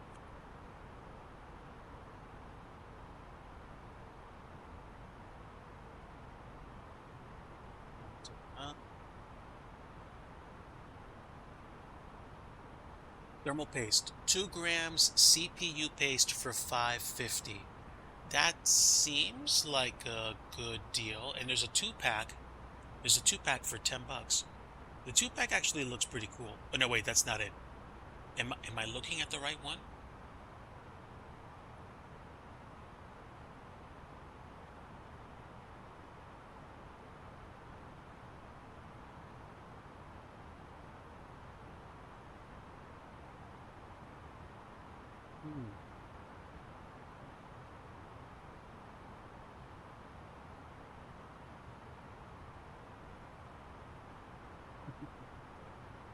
S1: Thermal paste, 2 grams CPU paste for $5.50. That seems like a good deal. And there's a two-pack. There's a two-pack for $10. The two-pack actually looks pretty cool. Oh, no, wait, that's not it. Am I looking at the right one?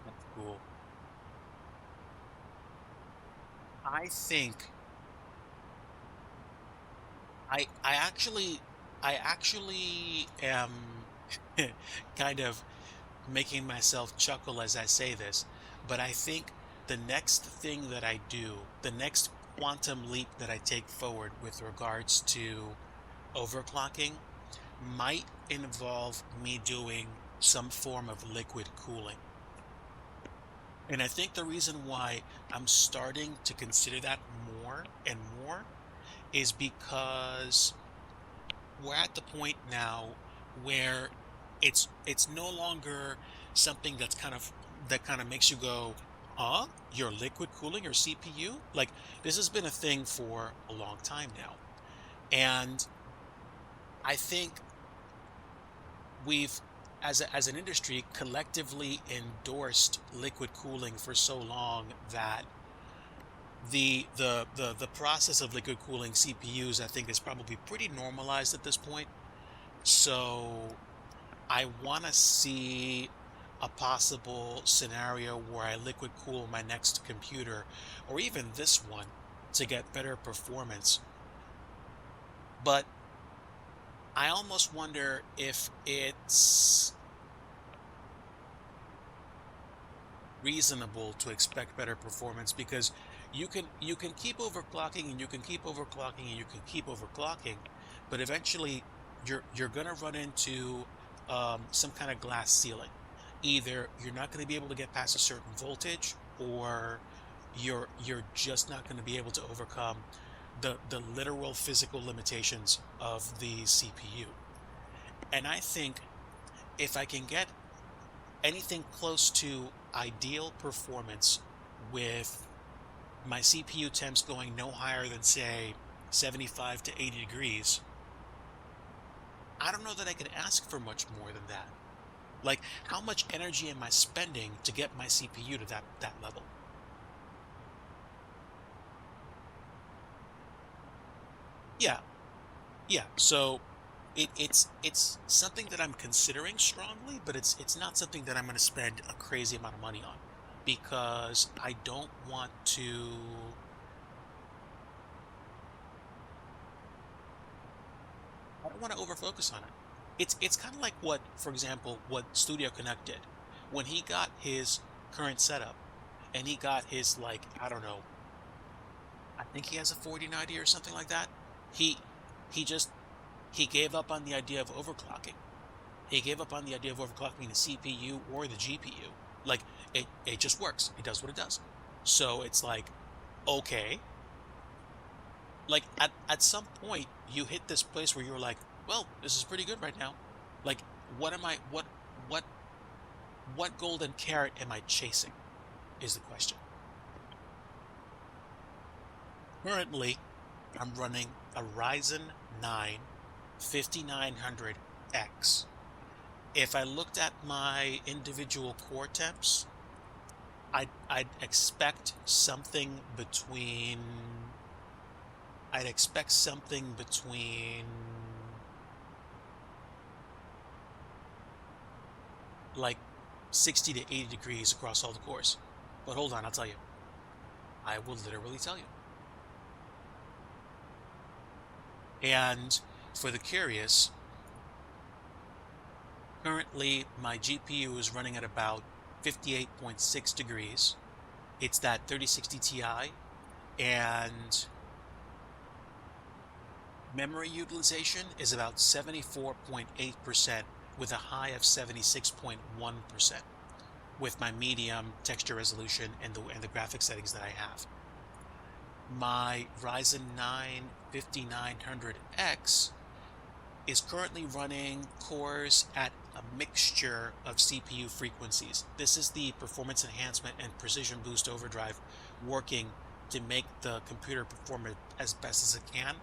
S1: That's cool. I think I actually am kind of making myself chuckle as I say this, but I think the next thing that I do, the next quantum leap that I take forward with regards to overclocking might involve me doing some form of liquid cooling. And I think the reason why I'm starting to consider that more and more is because we're at the point now where it's no longer something that kind of makes you go, huh? You're liquid cooling your CPU? Like, this has been a thing for a long time now. And I think we've, as an industry, collectively endorsed liquid cooling for so long that the process of liquid cooling CPUs, I think, is probably pretty normalized at this point. So I want to see a possible scenario where I liquid cool my next computer, or even this one, to get better performance. But I almost wonder if it's reasonable to expect better performance, because you can keep overclocking and you can keep overclocking and you can keep overclocking, but eventually you're gonna run into some kind of glass ceiling. Either you're not going to be able to get past a certain voltage, or you're just not going to be able to overcome the literal physical limitations of the CPU. And I think if I can get anything close to ideal performance with my CPU temps going no higher than, say, 75 to 80 degrees, I don't know that I could ask for much more than that. Like, how much energy am I spending to get my CPU to that level? Yeah, yeah. So it's something that I'm considering strongly, but it's not something that I'm going to spend a crazy amount of money on, because I don't want to overfocus on it. It's kind of like what, for example, what Studio Connect did when he got his current setup, and he got his, like, I don't know, I think he has a 4090 or something like that. He he just he gave up on the idea of overclocking. He gave up on the idea of overclocking the CPU or the GPU. Like, it just works. It does what it does. So it's like, okay, like at some point you hit this place where you're like, well, this is pretty good right now. Like, what what golden carrot am I chasing is the question. Currently, I'm running a Ryzen 9 5900X. If I looked at my individual core temps, I'd expect something between like 60 to 80 degrees across all the cores. But hold on, I'll tell you. I will literally tell you. And for the curious, currently my GPU is running at about 58.6 degrees. It's that 3060 Ti, and memory utilization is about 74.8%, with a high of 76.1% with my medium texture resolution and the graphic settings that I have. my Ryzen 9 5900X is currently running cores at a mixture of CPU frequencies. This is the performance enhancement and precision boost overdrive working to make the computer perform as best as it can.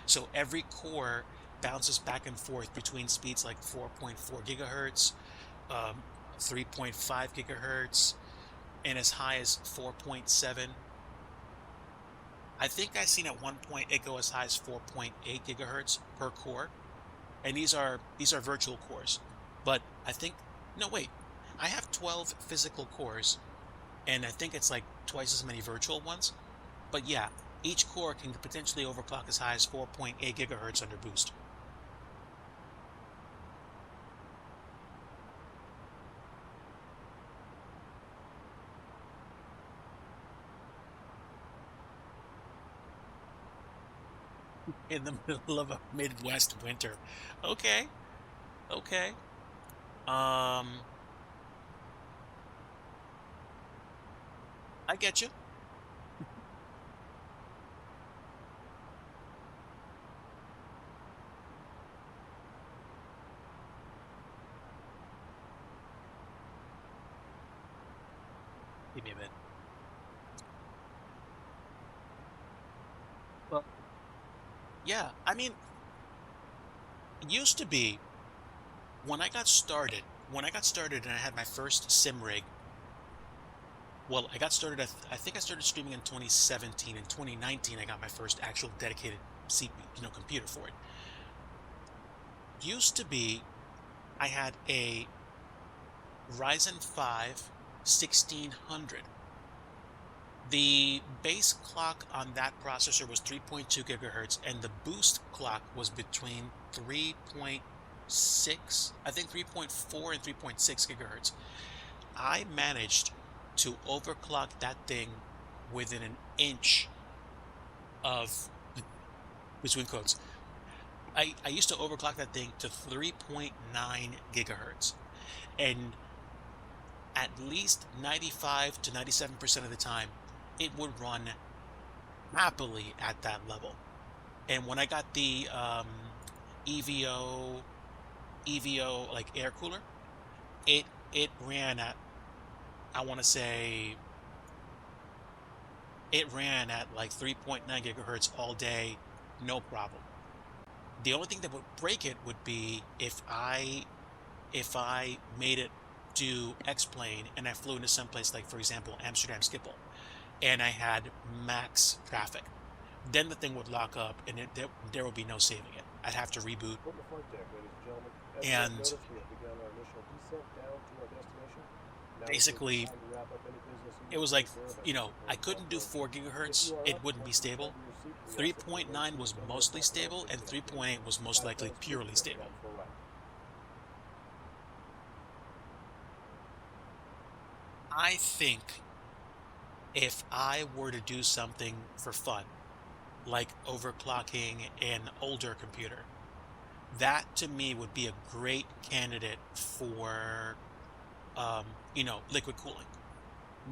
S1: So every core bounces back and forth between speeds like 4.4 gigahertz, 3.5 gigahertz, and as high as 4.7. I think I've seen at one point it go as high as 4.8 gigahertz per core. And these are virtual cores. But I think, no wait, I have 12 physical cores, and I think it's like twice as many virtual ones. But yeah, each core can potentially overclock as high as 4.8 gigahertz under boost. In the middle of a Midwest winter. Okay. Okay. I get you. Give me a minute. Well, yeah, I mean, it used to be when I got started and I had my first sim rig. Well, I got started, I think I started streaming in 2017. In 2019, I got my first actual dedicated CPU, computer for it. Used to be, I had a Ryzen 5 1600. The base clock on that processor was 3.2 gigahertz, and the boost clock was between 3.6, I think 3.4 and 3.6 gigahertz. I managed to overclock that thing within an inch of, between quotes. I used to overclock that thing to 3.9 gigahertz. And at least 95 to 97% of the time, it would run happily at that level. And when I got the EVO like air cooler, it ran at, I want to say, it ran at like 3.9 gigahertz all day, no problem. The only thing that would break it would be if I made it do X-plane and I flew into someplace like, for example, Amsterdam Schiphol, and I had max traffic. Then the thing would lock up, and there would be no saving it. I'd have to reboot. And basically, it was like, I couldn't do 4 gigahertz. It wouldn't be stable. 3.9 was mostly stable, and 3.8 was most likely purely stable. I think if I were to do something for fun, like overclocking an older computer, that to me would be a great candidate for, liquid cooling.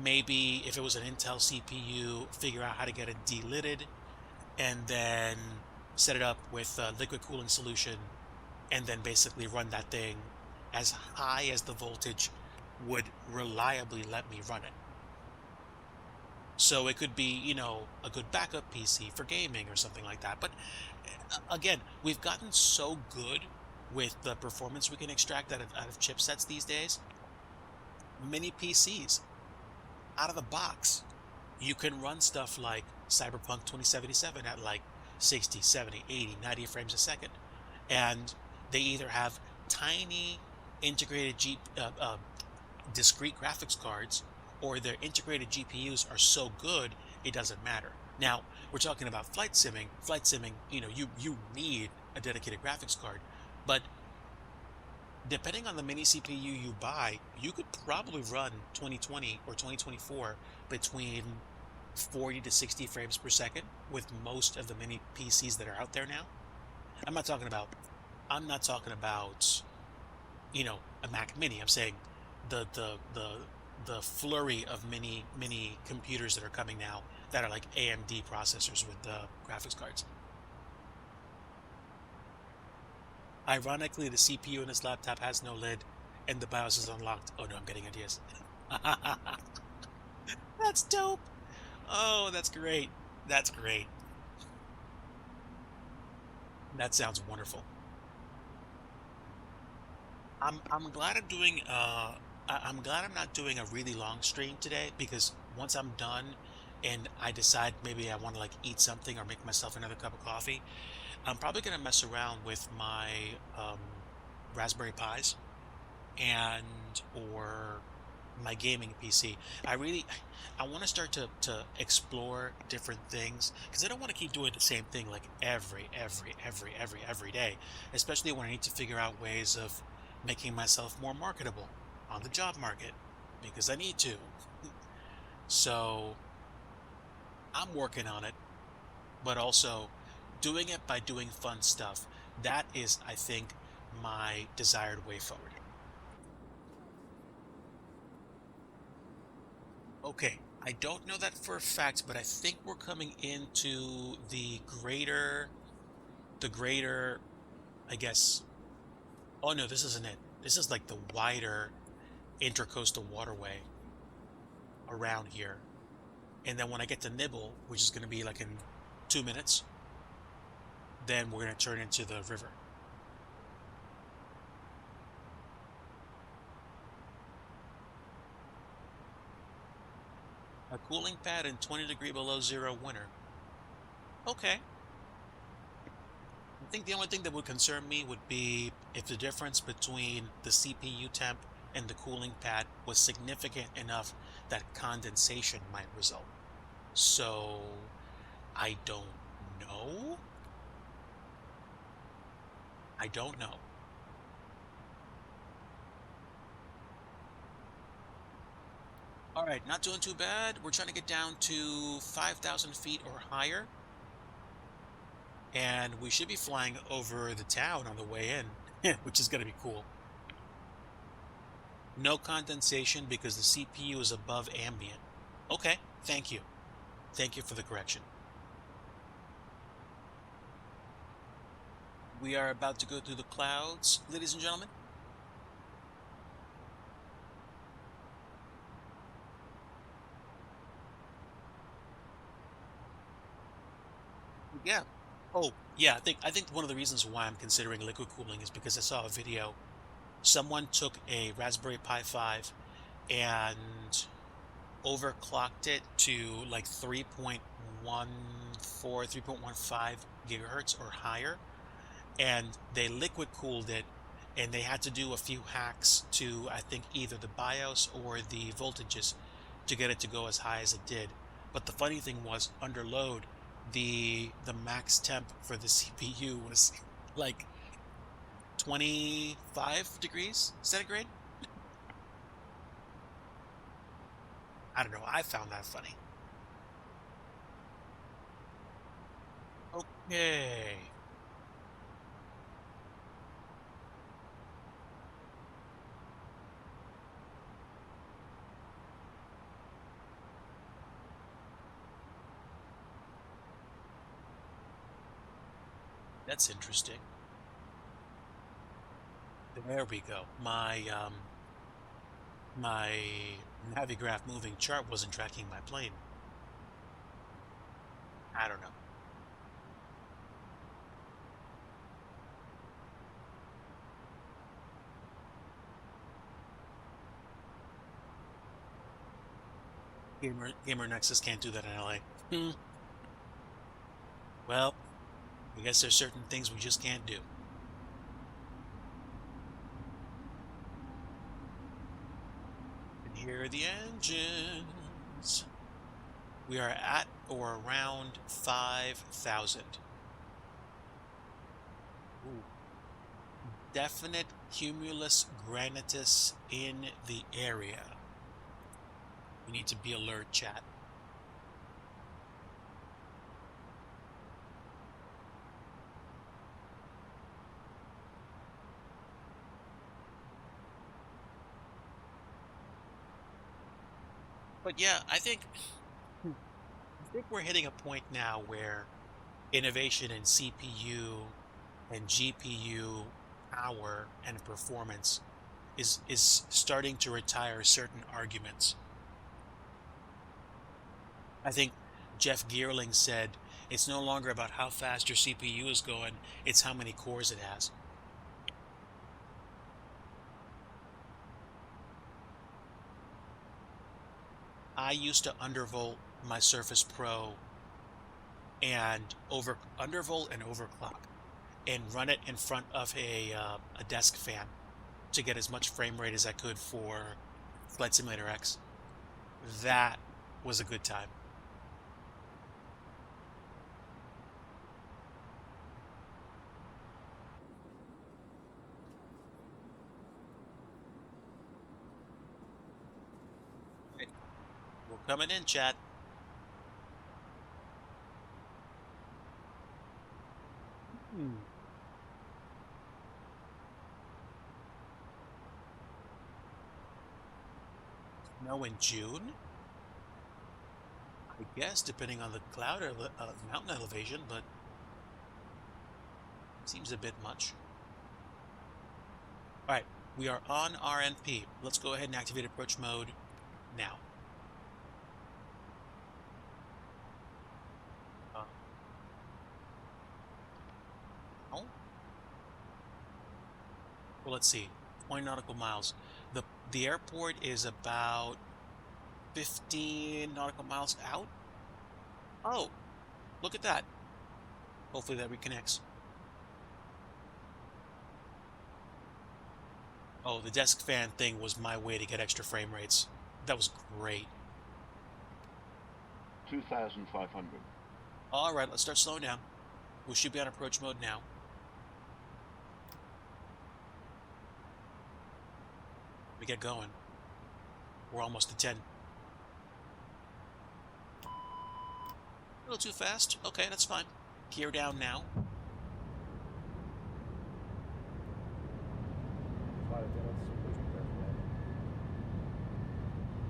S1: Maybe if it was an Intel CPU, figure out how to get it delidded, and then set it up with a liquid cooling solution, and then basically run that thing as high as the voltage would reliably let me run it. So it could be, a good backup PC for gaming or something like that. But again, we've gotten so good with the performance we can extract out of chipsets these days. Mini PCs, out of the box, you can run stuff like Cyberpunk 2077 at like 60, 70, 80, 90 frames a second. And they either have tiny integrated discrete graphics cards, or their integrated GPUs are so good it doesn't matter. Now, we're talking about flight simming. Flight simming, you need a dedicated graphics card, but depending on the mini CPU you buy, you could probably run 2020 or 2024 between 40 to 60 frames per second with most of the mini PCs that are out there now. I'm not talking about a Mac Mini. I'm saying the flurry of mini computers that are coming now that are like AMD processors with the graphics cards. Ironically, the CPU in this laptop has no lid and the BIOS is unlocked. Oh no, I'm getting ideas. That's dope. Oh, that's great. That's great. That sounds wonderful. I'm glad I'm doing I'm glad I'm not doing a really long stream today, because once I'm done and I decide maybe I want to like eat something or make myself another cup of coffee, I'm probably gonna mess around with my Raspberry Pis and or my gaming PC. I want to start to explore different things, because I don't want to keep doing the same thing like every day, especially when I need to figure out ways of making myself more marketable on the job market, because I need to. So I'm working on it, but also doing it by doing fun stuff. That is, I think, my desired way forward. Okay, I don't know that for a fact, but I think we're coming into the greater, I guess. Oh no, this isn't it. This is like the wider intercoastal waterway around here. And then when I get to Nibble, which is going to be like in 2 minutes, then we're going to turn into the river. A cooling pad in 20 degree below zero winter. Okay. I think the only thing that would concern me would be if the difference between the CPU temp and the cooling pad was significant enough that condensation might result. So I don't know. I don't know. All right, not doing too bad. We're trying to get down to 5,000 feet or higher. And we should be flying over the town on the way in, which is going to be cool. No condensation because the CPU is above ambient. Okay, thank you. Thank you for the correction. We are about to go through the clouds, ladies and gentlemen. Yeah. Oh, yeah, I think one of the reasons why I'm considering liquid cooling is because I saw a video. Someone took a Raspberry Pi 5 and overclocked it to like 3.14, 3.15 gigahertz or higher, and they liquid cooled it, and they had to do a few hacks to, I think, either the BIOS or the voltages to get it to go as high as it did. But the funny thing was, under load, the max temp for the CPU was like 25 degrees centigrade. I don't know. I found that funny. Okay. That's interesting. There we go. My Navigraph moving chart wasn't tracking my plane. I don't know. Gamer Nexus can't do that in LA. Well, I guess there's certain things we just can't do. And here are the engines. We are at or around 5,000. Ooh. Definite cumulus granitus in the area. We need to be alert, chat. But yeah, I think think we're hitting a point now where innovation in CPU and GPU power and performance is starting to retire certain arguments. I think Jeff Geerling said it's no longer about how fast your CPU is going, it's how many cores it has. I used to undervolt my Surface Pro and undervolt and overclock and run it in front of a desk fan to get as much frame rate as I could for Flight Simulator X. That was a good time. We're coming in, chat. Snow in June? I guess, depending on the cloud or mountain elevation, but seems a bit much. Alright, we are on RNP. Let's go ahead and activate approach mode now. Well, let's see. 20 nautical miles. The airport is about 15 nautical miles out. Oh, look at that. Hopefully that reconnects. Oh, the desk fan thing was my way to get extra frame rates. That was great.
S7: 2,500.
S1: All right, let's start slowing down. We should be on approach mode now. We get going. We're almost to 10. A little too fast. Okay, that's fine. Gear down now.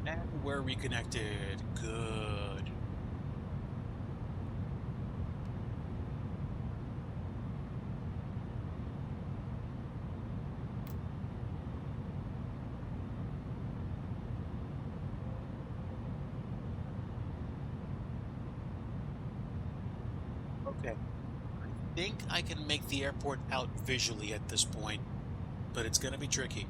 S1: And we're reconnected. Good. Okay. I think I can make the airport out visually at this point, but it's going to be tricky.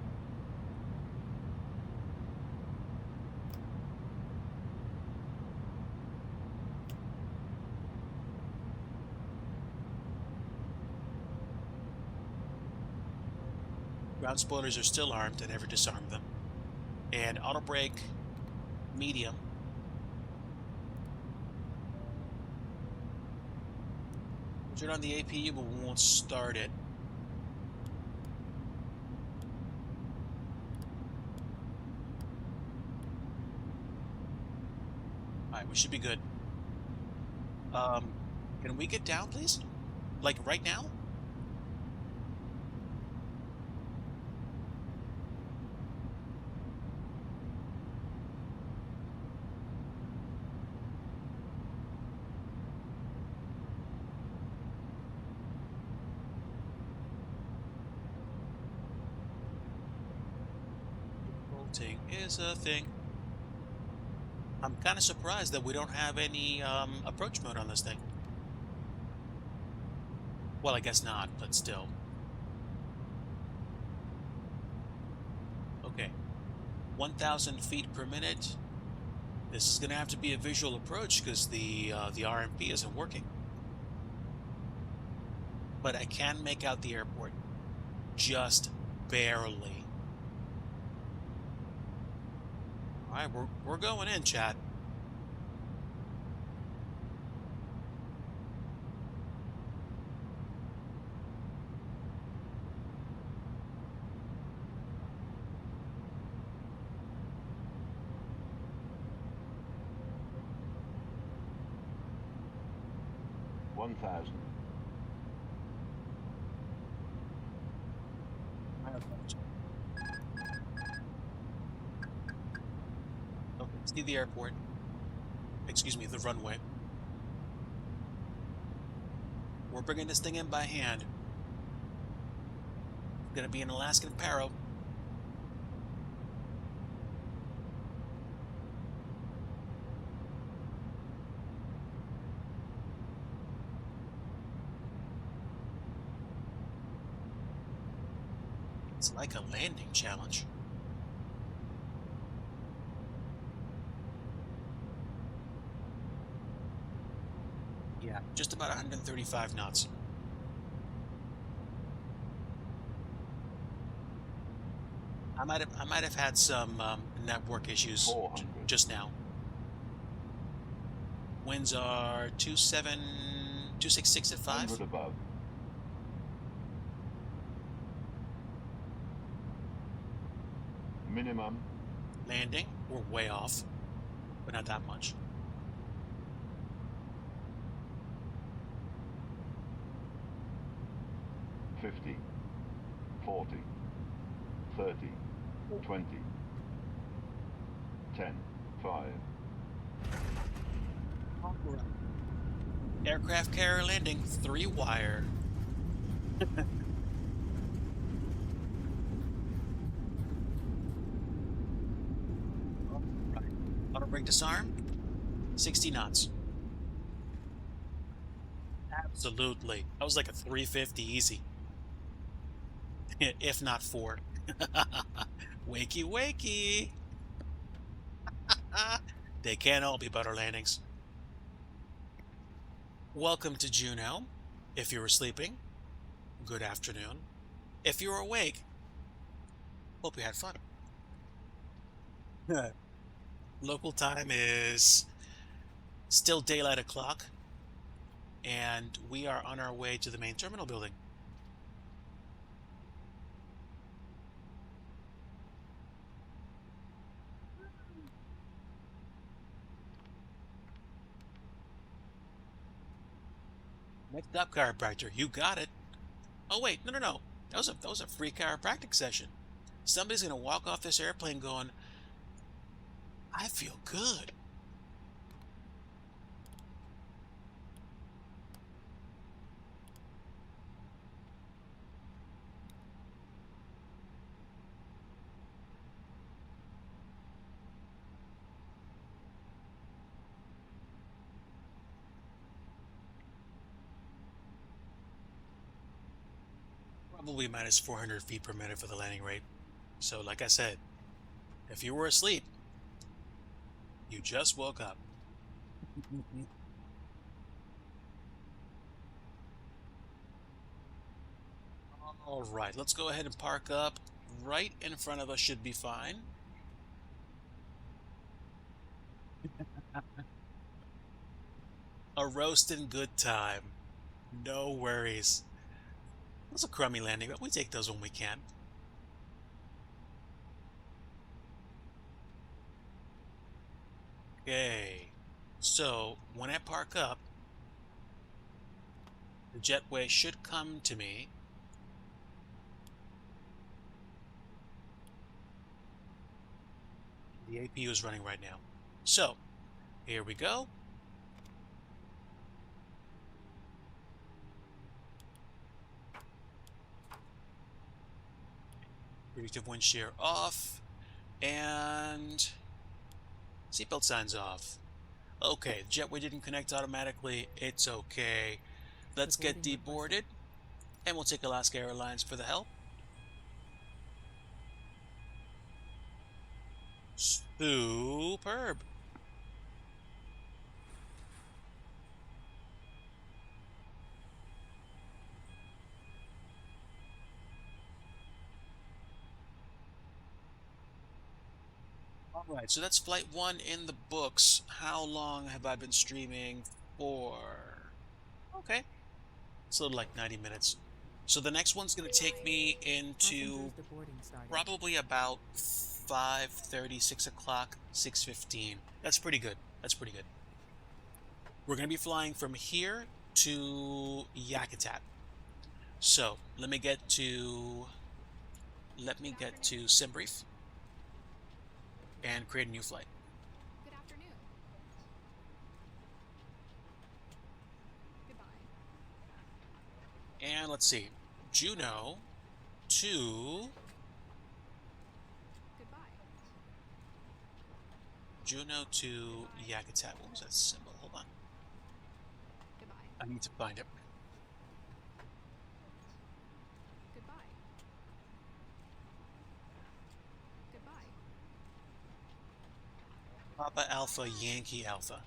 S1: Ground spoilers are still armed. I never disarmed them. And auto brake, medium. Turn on the APU, but we won't start it. Alright, we should be good. Can we get down, please? Like, right now? Is a thing. I'm kind of surprised that we don't have any approach mode on this thing. Well, I guess not, but still. Okay. 1,000 feet per minute. This is going to have to be a visual approach because the RMP isn't working. But I can make out the airport. Just barely. Alright, we're going in, chat.
S7: $1,000.
S1: Okay, see the airport. Excuse me, the runway. We're bringing this thing in by hand. It's gonna be an Alaskan Paro. It's like a landing challenge. Yeah, just about 135 knots. I might have had some network issues just now. Winds are 266 at 5.
S7: 100 above. Minimum.
S1: Landing, we're way off, but not that much.
S7: $50, $40, $30, $20, $10, $5.
S1: Aircraft carrier landing, 3-wire. Auto brake disarm, 60 knots. Absolutely. That was like a 350 easy. If not 4. Wakey, wakey. They can't all be butter landings. Welcome to Juneau. If you were sleeping, good afternoon. If you were awake, hope you had fun. Local time is still daylight o'clock, and we are on our way to the main terminal building. Next up, chiropractor. You got it. Oh wait, no. That was a free chiropractic session. Somebody's gonna walk off this airplane going, I feel good. Probably minus 400 feet per minute for the landing rate. So like I said, if you were asleep, you just woke up. All right, let's go ahead and park up. Right in front of us should be fine. A roasting good time. No worries. It was a crummy landing, but we take those when we can. Okay, so when I park up, the jetway should come to me. The APU is running right now. So, here we go. Predictive wind shear off, and seatbelt signs off. Okay, jetway didn't connect automatically. It's okay. Let's get deboarded, and we'll take Alaska Airlines for the help. Superb. Alright, so that's flight 1 in the books. How long have I been streaming for? Okay. It's a little like 90 minutes. So the next one's going to take me into probably about 5:30, 6 o'clock, 6:15. That's pretty good. That's pretty good. We're going to be flying from here to Yakutat. So let me get to SimBrief and create a new flight.
S8: Good afternoon. Goodbye.
S1: let's see. Juneau to... Juneau to Yakutat. What was that symbol? Hold on. I need to find it. Papa Alpha, Yankee Alpha.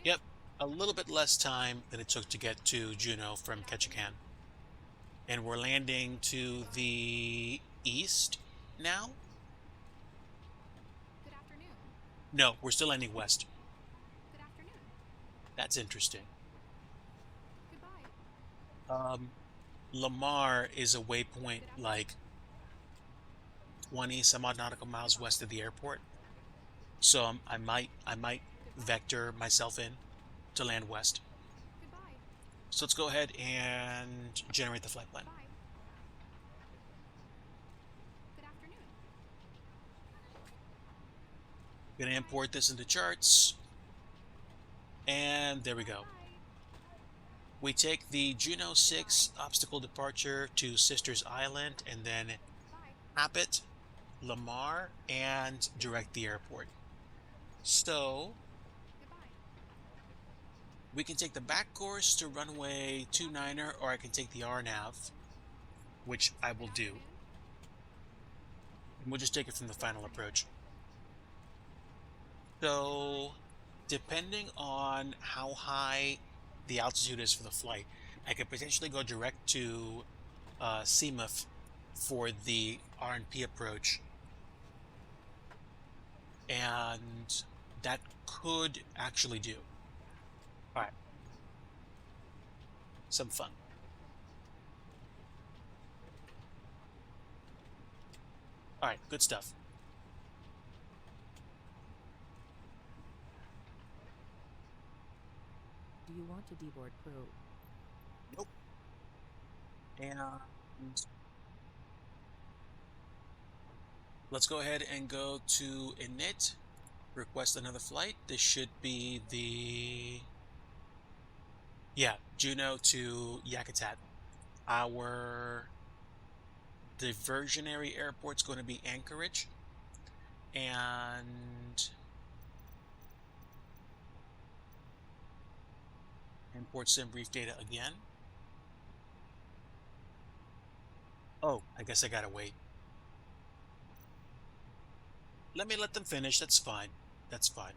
S1: Yep, a little bit less time than it took to get to Juneau from Ketchikan. And we're landing to the east now? No, we're still landing west. That's interesting. Lamar is a waypoint like 20 some odd nautical miles west of the airport. So I might vector myself in to land west. So let's go ahead and generate the flight plan. Gonna import this into charts. And there we go. We take the Juneau 6 obstacle departure to Sisters Island and then Abbott, Lamar, and direct the airport. So we can take the back course to runway 29er, or I can take the RNAV, which I will do. And we'll just take it from the final approach. So depending on how high the altitude is for the flight, I could potentially go direct to Seamuth for the R&P approach, and that could actually do. All right, some fun. All right, good stuff.
S2: Do you want to deboard crew?
S1: Nope. And let's go ahead and go to init, request another flight. This should be the, yeah, Juneau to Yakutat. Our diversionary airport's going to be Anchorage, and import sim brief data again. Oh, I guess I gotta wait. Let me let them finish. That's fine. That's fine.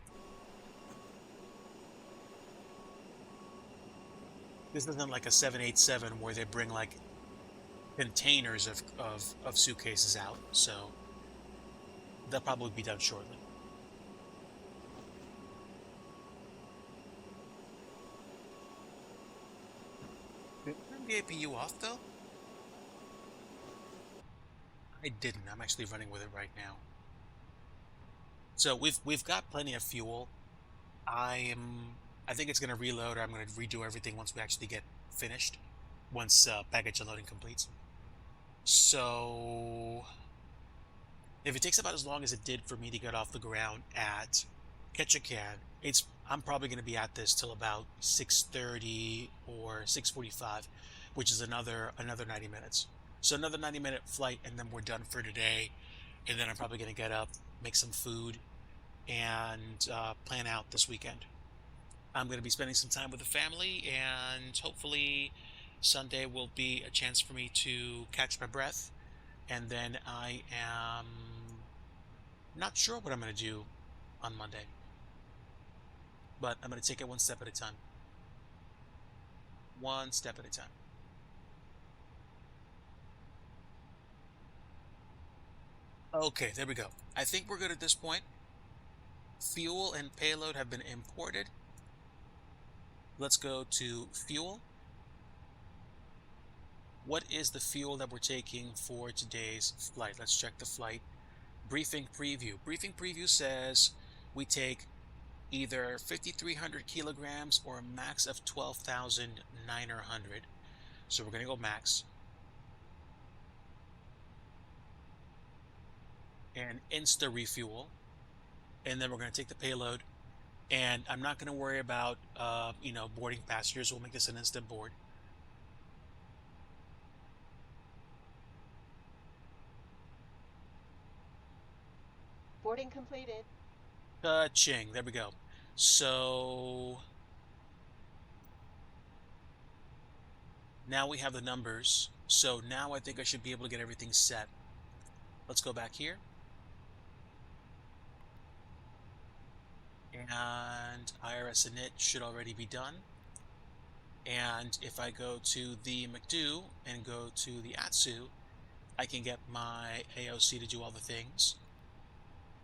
S1: This isn't like a 787 where they bring like containers of suitcases out, so they'll probably be done shortly. Did I turn the APU off though? I didn't. I'm actually running with it right now. So we've got plenty of fuel. I think it's gonna reload, or I'm gonna redo everything once we actually get finished. Once package unloading completes. So if it takes about as long as it did for me to get off the ground at Ketchikan, I'm probably going to be at this till about 6:30 or 6:45, which is another 90 minutes. So another 90-minute flight, and then we're done for today. And then I'm probably going to get up, make some food, and plan out this weekend. I'm going to be spending some time with the family, and hopefully Sunday will be a chance for me to catch my breath. And then I am not sure what I'm going to do on Monday, but I'm going to take it one step at a time. One step at a time. Okay, there we go. I think we're good at this point. Fuel and payload have been imported. Let's go to fuel. What is the fuel that we're taking for today's flight? Let's check the flight. Briefing preview. Briefing preview says we take either 5,300 kilograms or a max of 12,900. So we're going to go max. And insta refuel. And then we're going to take the payload And I'm not going to worry about, boarding passengers. We'll make this an instant board.
S8: Boarding completed.
S1: Ching, there we go. So now we have the numbers. So now I think I should be able to get everything set. Let's go back here. And IRS init should already be done. And if I go to the McDo and go to the ATSU, I can get my AOC to do all the things.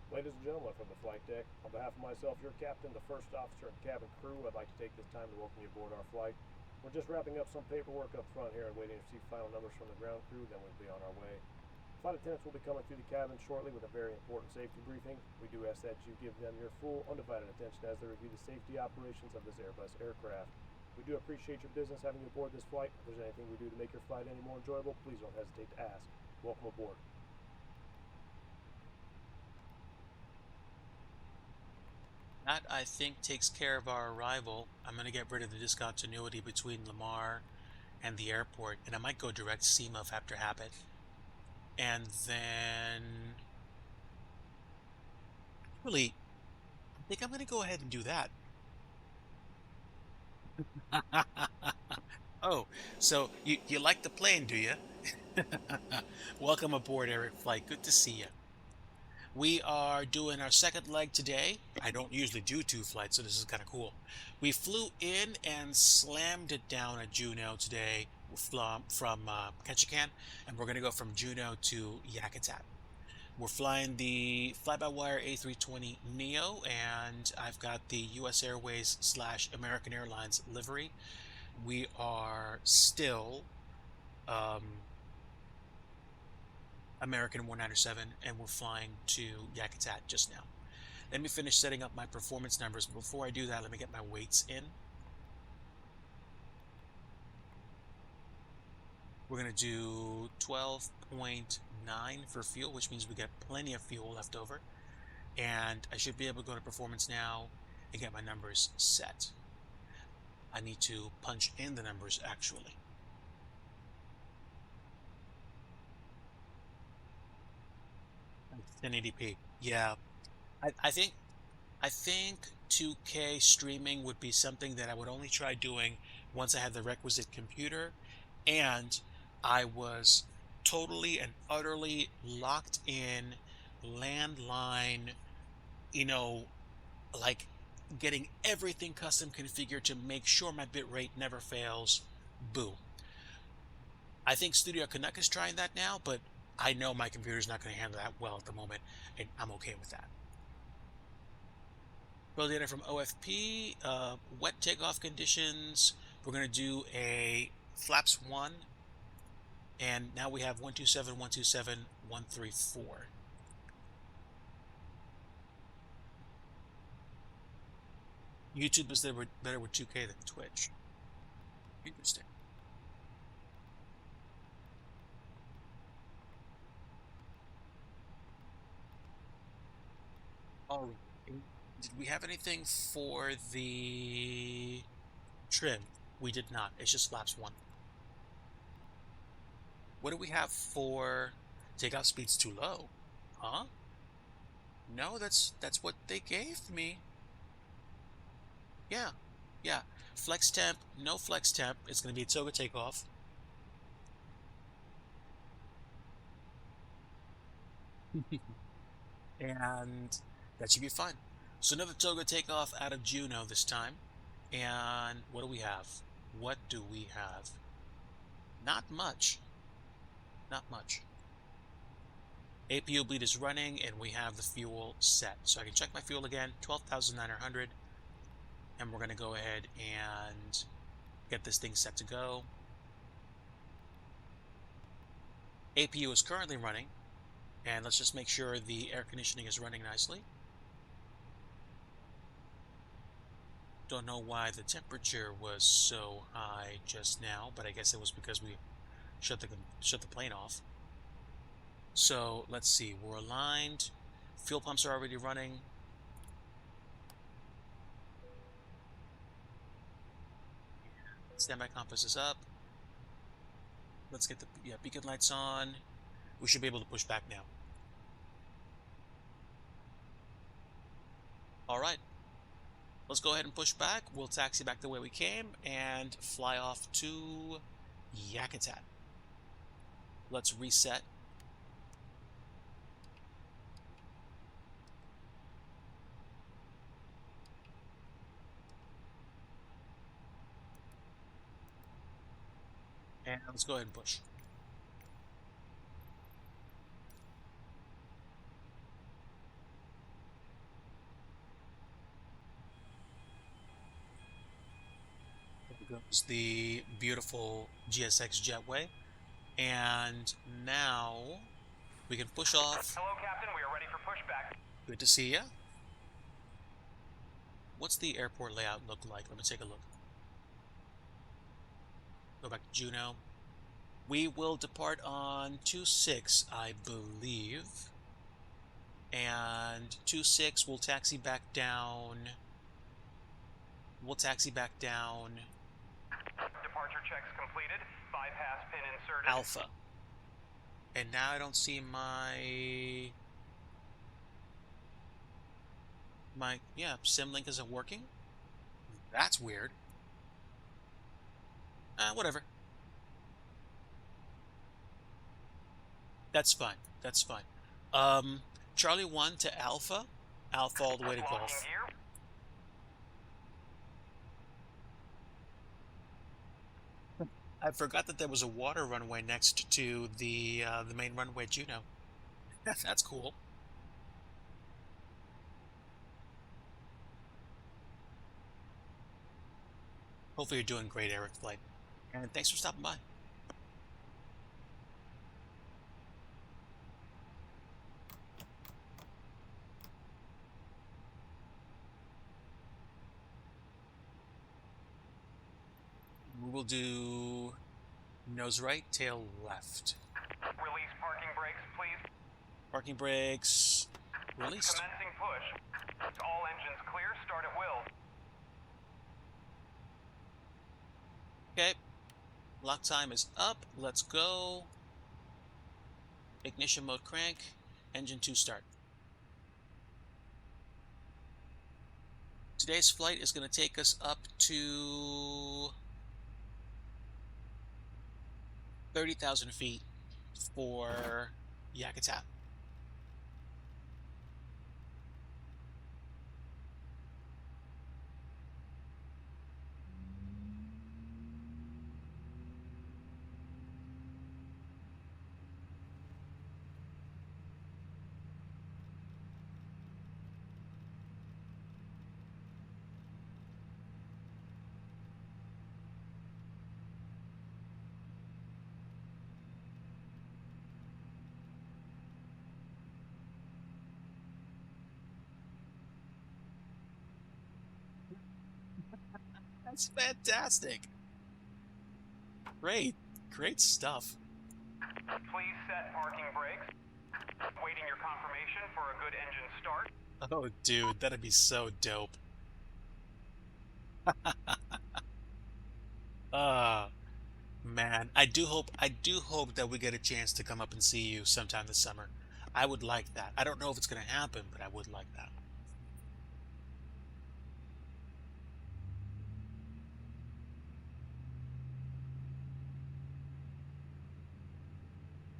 S4: Ladies and gentlemen from the flight deck, on behalf of myself, your captain, the first officer, and cabin crew, I'd like to take this time to welcome you aboard our flight. We're just wrapping up some paperwork up front here and waiting to see final numbers from the ground crew, then we'll be on our way. Flight attendants will be coming through the cabin shortly with a very important safety briefing. We do ask that you give them your full, undivided attention as they review the safety operations of this Airbus aircraft. We do appreciate your business having you aboard this flight. If there's anything we do to make your flight any more enjoyable, please don't hesitate to ask. Welcome aboard.
S1: That, I think, takes care of our arrival. I'm going to get rid of the discontinuity between Lamar and the airport, and I might go direct CMUF after habit. And then, really, I think I'm going to go ahead and do that. Oh, so you like the plane, do you? Welcome aboard, Eric Flight. Good to see you. We are doing our second leg today. I don't usually do 2 flights, so this is kind of cool. We flew in and slammed it down at Juneau today from Ketchikan, and we're going to go from Juneau to Yakutat. We're flying the fly-by-wire A320 Neo, and I've got the US Airways / American Airlines livery. We are still American 197, and we're flying to Yakutat just now. Let me finish setting up my performance numbers. Before I do that, let me get my weights in. We're going to do 12.9 for fuel, which means we get plenty of fuel left over. And I should be able to go to performance now and get my numbers set. I need to punch in the numbers actually. It's 1080p. Yeah. I think 2K streaming would be something that I would only try doing once I had the requisite computer and I was totally and utterly locked in landline, like getting everything custom configured to make sure my bitrate never fails. Boom. I think Studio Canuck is trying that now, but I know my computer's not going to handle that well at the moment, and I'm okay with that. Well, data from OFP, wet takeoff conditions. We're going to do a flaps 1, and now we have 127, 127, 134. YouTube is better with 2K than Twitch. Interesting. All right. Did we have anything for the trim? We did not. It's just flaps 1. What do we have for takeoff speeds too low? Huh? No, that's what they gave me. Yeah. Flex temp, no flex temp. It's going to be a toga takeoff. And that should be fine. So another toga takeoff out of Juneau this time. And what do we have? Not much. APU bleed is running, and we have the fuel set. So I can check my fuel again, 12,900. And we're going to go ahead and get this thing set to go. APU is currently running. And let's just make sure the air conditioning is running nicely. Don't know why the temperature was so high just now, but I guess it was because we shut the plane off. So let's see, we're aligned. Fuel pumps are already running. Standby compass is up. Let's get the beacon lights on. We should be able to push back now. All right. Let's go ahead and push back. We'll taxi back the way we came and fly off to Yakutat. Let's reset. And let's go ahead and push. There goes the beautiful GSX jetway. And now we can push off.
S6: Hello, Captain. We are ready for pushback.
S1: Good to see ya. What's the airport layout look like? Let me take a look. Go back to Juneau. We will depart on 2-6, I believe. And 2-6 will taxi back down. Departure
S6: checks completed. Bypass pin inserted.
S1: Alpha. And now I don't see my SimLink isn't working. That's weird. Whatever. That's fine. That's fine. Charlie 1 to Alpha. Alpha all the way to Golf. I forgot that there was a water runway next to the main runway at Juneau. That's cool. Hopefully you're doing great, Eric Flight. And thanks for stopping by. We will do nose right, tail left.
S6: Release parking brakes, please.
S1: Parking brakes released.
S6: Commencing push. All engines clear. Start at will.
S1: Okay. Lock time is up. Let's go. Ignition mode crank. Engine 2 start. Today's flight is going to take us up to 30,000 feet for Yakutat. That's fantastic. Great stuff.
S6: Please set parking brakes. Waiting your confirmation for a good engine start.
S1: Oh, dude, that'd be so dope. Man, I do hope that we get a chance to come up and see you sometime this summer. I would like that. I don't know if it's going to happen, but I would like that.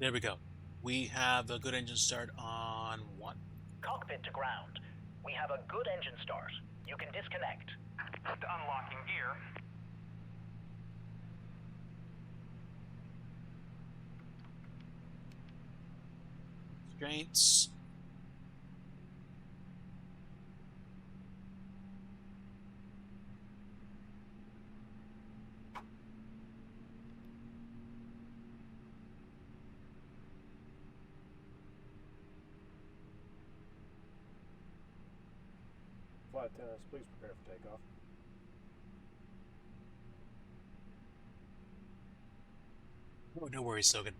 S1: There we go. We have a good engine start on 1.
S9: Cockpit to ground. We have a good engine start. You can disconnect.
S6: Unlocking gear.
S1: Constraints.
S4: Flight attendants, please prepare for takeoff.
S1: Oh, no worries, Sogan.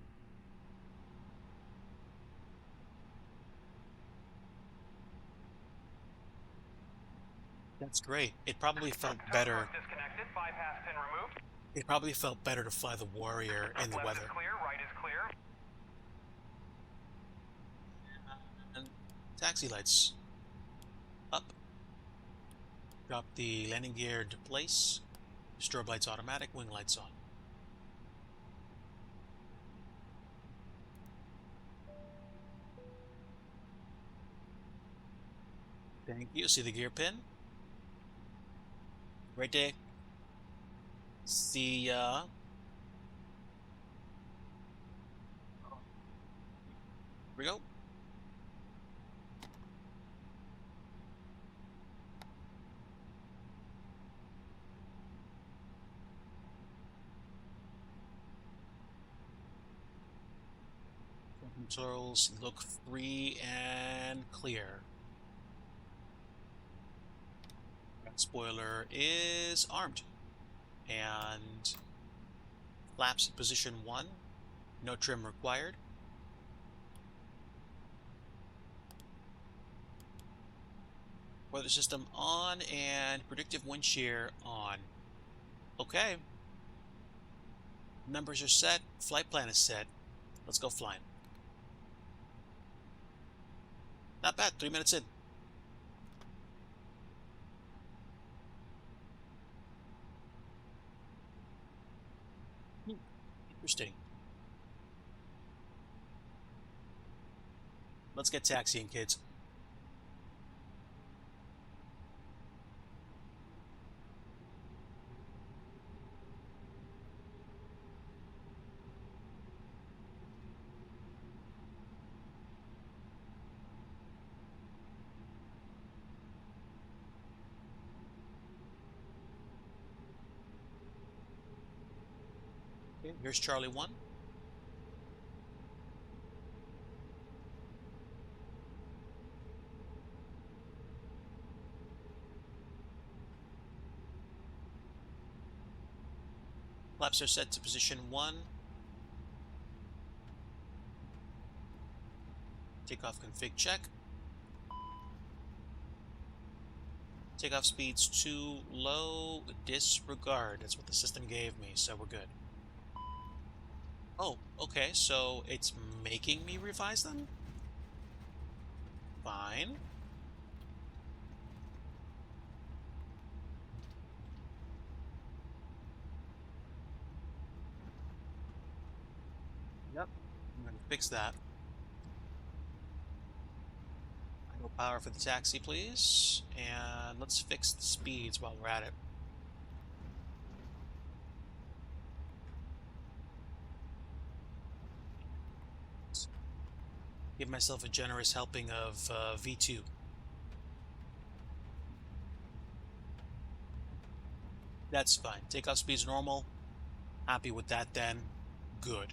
S1: That's great. It probably felt better.
S6: Disconnected. Bypass pin removed.
S1: It probably felt better to fly the Warrior in the
S6: Left
S1: weather.
S6: is clear, right is clear.
S1: And taxi lights up. Drop the landing gear into place. Strobe lights automatic, wing lights on. Thank you. See the gear pin? Right there. See ya. Here we go. Controls look free and clear. Spoiler is armed. And flaps in position 1. No trim required. Weather system on and predictive wind shear on. Okay. Numbers are set. Flight plan is set. Let's go flying. Not bad. 3 minutes in. Interesting. Let's get taxiing, kids. Okay, here's Charlie 1. Flaps are set to position 1. Takeoff config check. Takeoff speeds too low, disregard. That's what the system gave me, so we're good. Oh, okay, so it's making me revise them? Fine. Yep, I'm gonna fix that. Idle power for the taxi, please. And let's fix the speeds while we're at it. Give myself a generous helping of V2. That's fine. Takeoff speed's normal. Happy with that then. Good.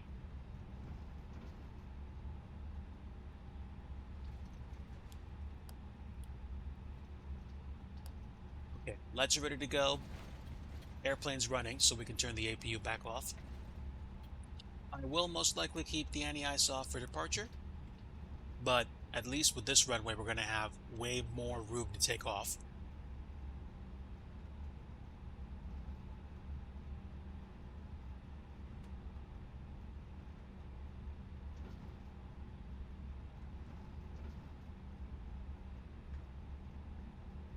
S1: Okay, lights are ready to go. Airplane's running, so we can turn the APU back off. I will most likely keep the anti-ice off for departure, but at least with this runway, we're going to have way more room to take off.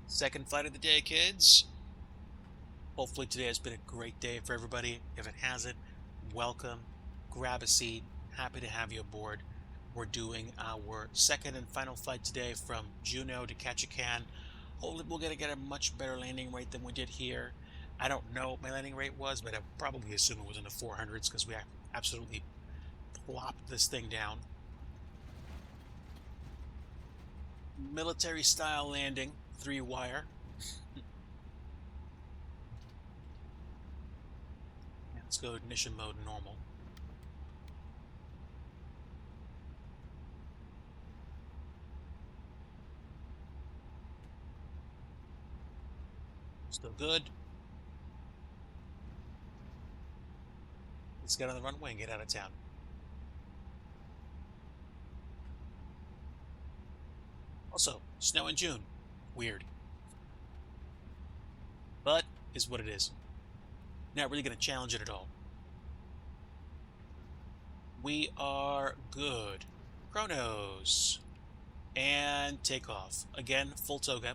S1: Second flight of the day, kids. Hopefully today has been a great day for everybody. If it hasn't, welcome. Grab a seat. Happy to have you aboard. We're doing our second and final flight today from Juneau to Ketchikan. Hopefully we'll get a much better landing rate than we did here. I don't know what my landing rate was, but I probably assume it was in the 400s because we absolutely plopped this thing down. Military style landing, 3-wire. Let's go ignition mode normal. Still good. Let's get on the runway and get out of town. Also, snow in June. Weird. But is what it is. Not really going to challenge it at all. We are good. Chronos. And takeoff. Again, full toga.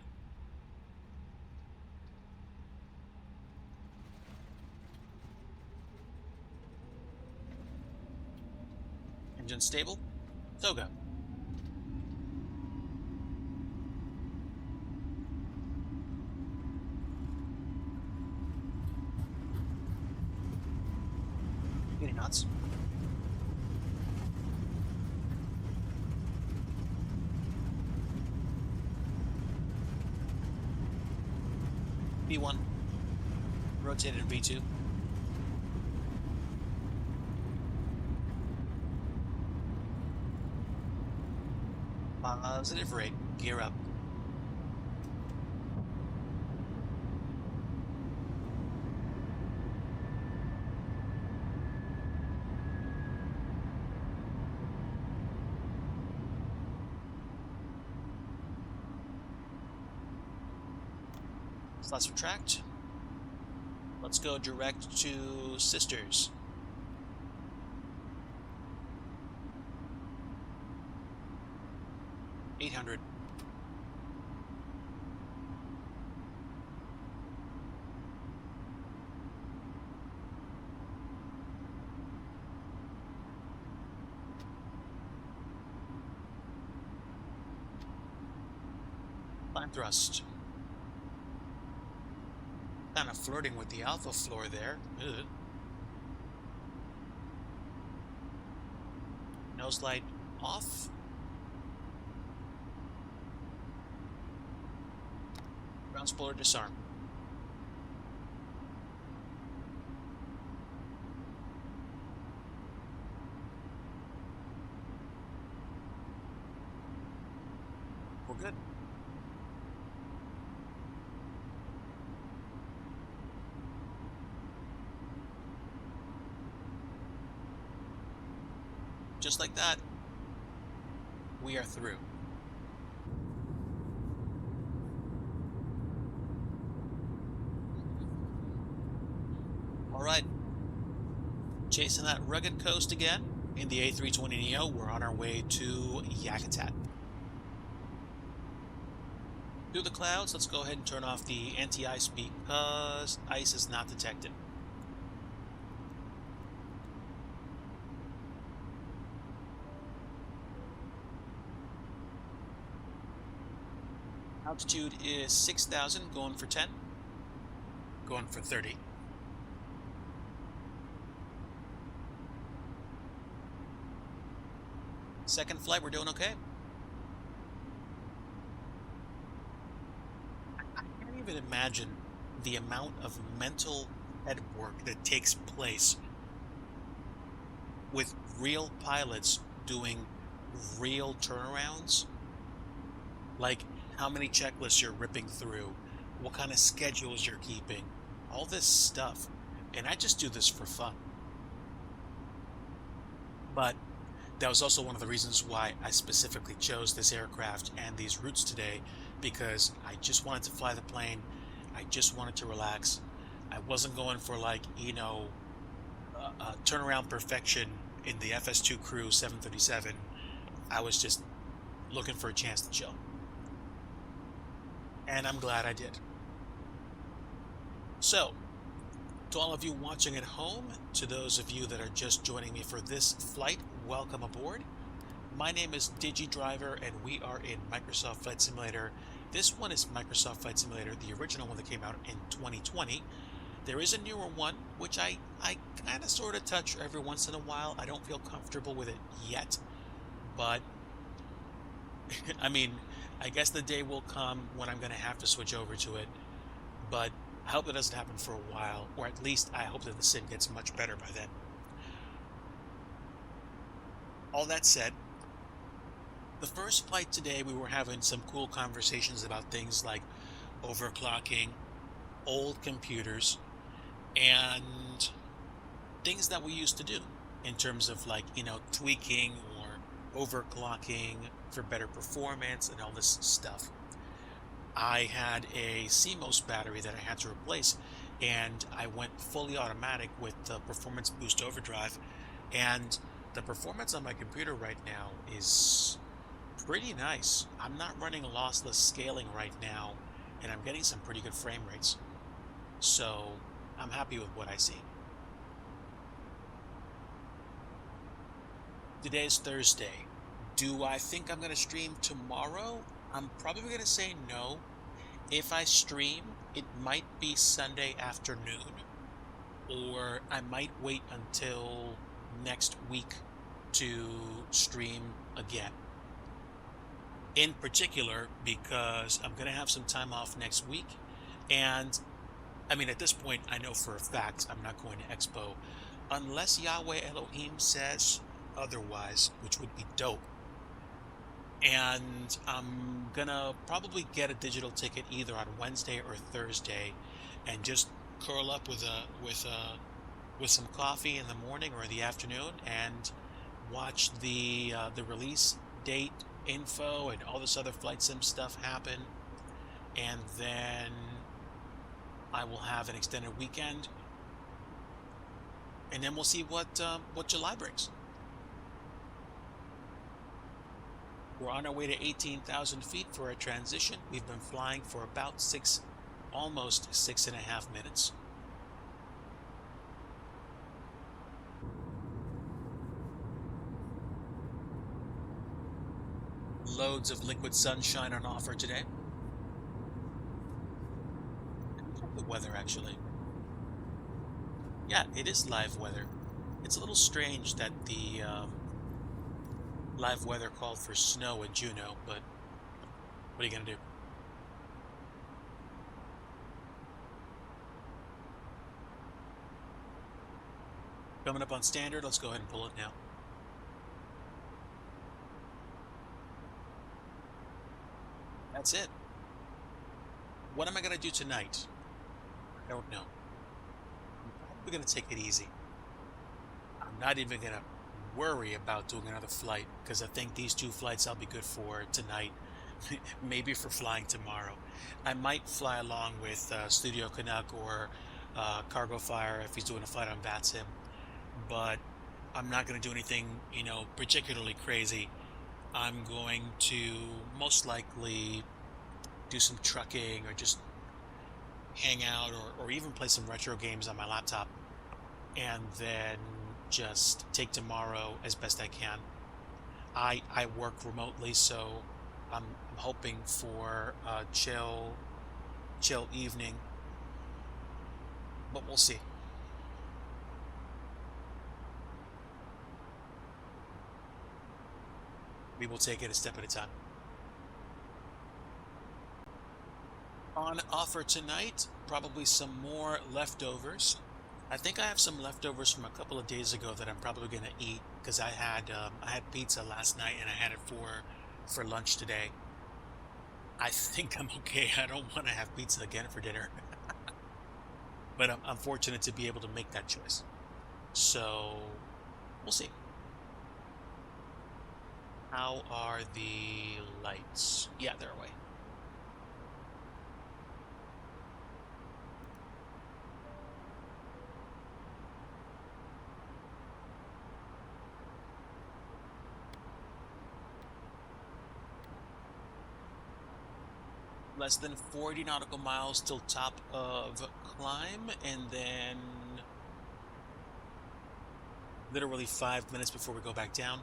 S1: Engine stable. Toga. Getting knots. V1. Rotated in V2. Positive rate. Gear up. Slots retract. Let's go direct to Sisters. $800. Climb thrust. Kind of flirting with the alpha floor there. Ugh. Nose light off. Ground spoiler disarm. We're good. Just like that, we are through. All right, chasing that rugged coast again in the A320neo. We're on our way to Yakutat. Through the clouds, let's go ahead and turn off the anti-ice because ice is not detected. Altitude is 6,000, going for 10, going for 30. Second flight, we're doing okay. I can't even imagine the amount of mental head work that takes place with real pilots doing real turnarounds. Like, how many checklists you're ripping through, what kind of schedules you're keeping, all this stuff. And I just do this for fun. But that was also one of the reasons why I specifically chose this aircraft and these routes today, because I just wanted to fly the plane. I just wanted to relax. I wasn't going for, like, you know, turnaround perfection in the FS2 Crew 737. I was just looking for a chance to chill. And I'm glad I did. So, to all of you watching at home, to those of you that are just joining me for this flight, welcome aboard. My name is DIGI Driver, and we are in Microsoft Flight Simulator. This one is Microsoft Flight Simulator, the original one that came out in 2020. There is a newer one, which I kind of sort of touch every once in a while. I don't feel comfortable with it yet, but I mean, I guess the day will come when I'm going to have to switch over to it, but I hope it doesn't happen for a while, or at least I hope that the sim gets much better by then. All that said, the first flight today we were having some cool conversations about things like overclocking, old computers, and things that we used to do in terms of, like, you know, tweaking or overclocking for better performance and all this stuff. I had a CMOS battery that I had to replace, and I went fully automatic with the performance boost overdrive, and the performance on my computer right now is pretty nice. I'm not running lossless scaling right now, and I'm getting some pretty good frame rates. So I'm happy with what I see. Today's Thursday. Do I think I'm going to stream tomorrow? I'm probably going to say no. If I stream, it might be Sunday afternoon, or I might wait until next week to stream again. In particular, because I'm going to have some time off next week, and I mean, at this point, I know for a fact I'm not going to Expo unless Yahweh Elohim says otherwise, which would be dope. And I'm gonna probably get a digital ticket either on Wednesday or Thursday, and just curl up with some coffee in the morning or in the afternoon and watch the release date info and all this other flight sim stuff happen, and then I will have an extended weekend, and then we'll see what July brings. We're on our way to 18,000 feet for a transition. We've been flying for about almost 6.5 minutes. Loads of liquid sunshine on offer today. The weather, actually. Yeah, it is live weather. It's a little strange that the live weather called for snow in Juneau, but what are you gonna do? Coming up on standard, let's go ahead and pull it now. That's it. What am I gonna do tonight? I don't know. I'm probably gonna take it easy. I'm not even gonna worry about doing another flight, because I think these 2 flights I'll be good for tonight. Maybe for flying tomorrow. I might fly along with Studio Canuck or Cargo Fire if he's doing a flight on VATSIM, but I'm not going to do anything, particularly crazy. I'm going to most likely do some trucking or just hang out, or even play some retro games on my laptop, and then just take tomorrow as best I can. I work remotely, so I'm hoping for a chill evening, but we'll see. We will take it a step at a time. On offer tonight, probably some more leftovers. I think I have some leftovers from a couple of days ago that I'm probably going to eat, because I had pizza last night and I had it for lunch today. I think I'm okay. I don't want to have pizza again for dinner. But I'm fortunate to be able to make that choice. So we'll see. How are the lights? Yeah, they're away. Less than 40 nautical miles till top of climb, and then literally 5 minutes before we go back down.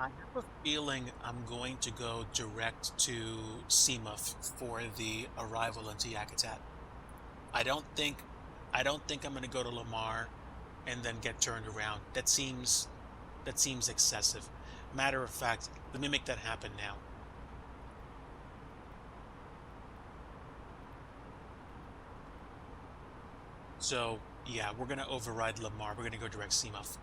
S1: I have a feeling I'm going to go direct to Seamuff for the arrival into Yakutat. I don't think I'm going to go to Lamar and then get turned around. That seems excessive. Matter of fact, let me make that happen now. So yeah, we're gonna override Lamar. We're gonna go direct Seamuff.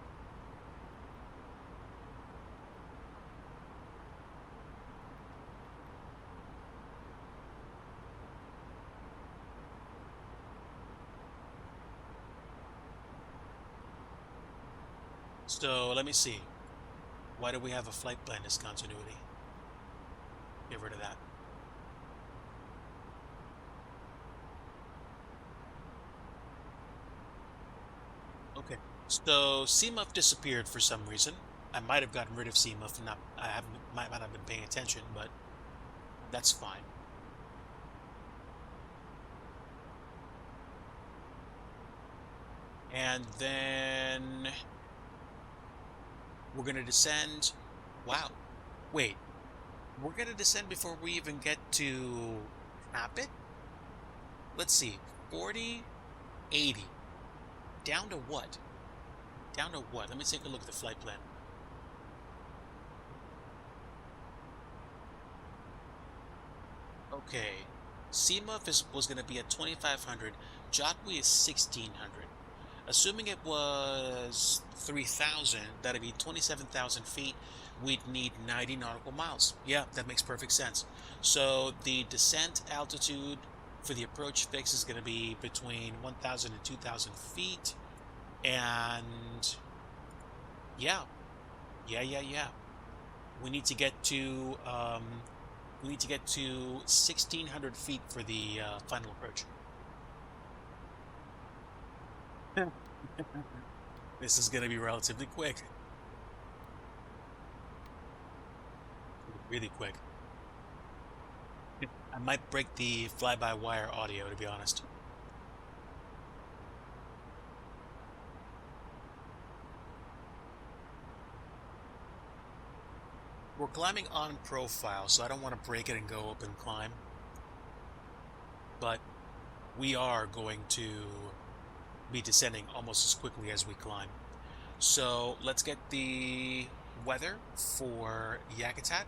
S1: So let me see. Why do we have a flight plan discontinuity? Get rid of that. Okay, so CMUF disappeared for some reason. I might have gotten rid of CMUF and might not have been paying attention, but that's fine. And then we're going to descend. Wow. Wait. We're going to descend before we even get to cap it? Let's see. 40, 80. Down to what? Down to what? Let me take a look at the flight plan. Okay. CMUF was going to be at 2,500. Jotwe is 1,600. Assuming it was 3,000, that'd be 27,000 feet. We'd need 90 nautical miles. Yeah, that makes perfect sense. So the descent altitude for the approach fix is going to be between 1,000 and 2,000 feet. And yeah. We need to get to 1,600 feet for the final approach. This is going to be relatively quick. Really quick. I might break the fly-by-wire audio, to be honest. We're climbing on profile, so I don't want to break it and go up and climb. But we are going to be descending almost as quickly as we climb. So let's get the weather for Yakutat.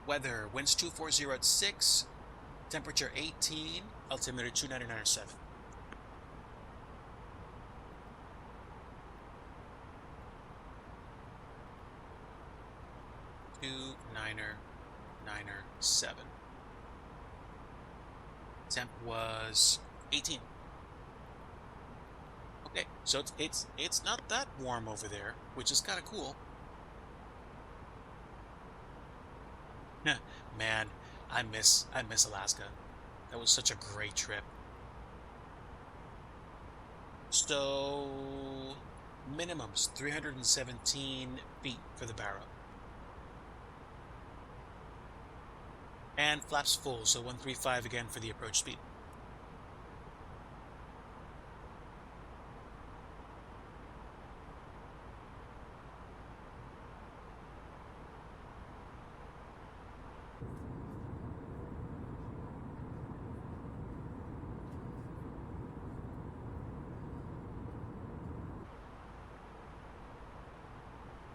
S1: Weather, winds 240 at 6, temperature 18, altimeter 299.7. $299.7. Temp was 18. Okay, so it's not that warm over there, which is kind of cool. Man, I miss Alaska. That was such a great trip. So minimums 317 feet for the barrow. And flaps full, so 135 again for the approach speed.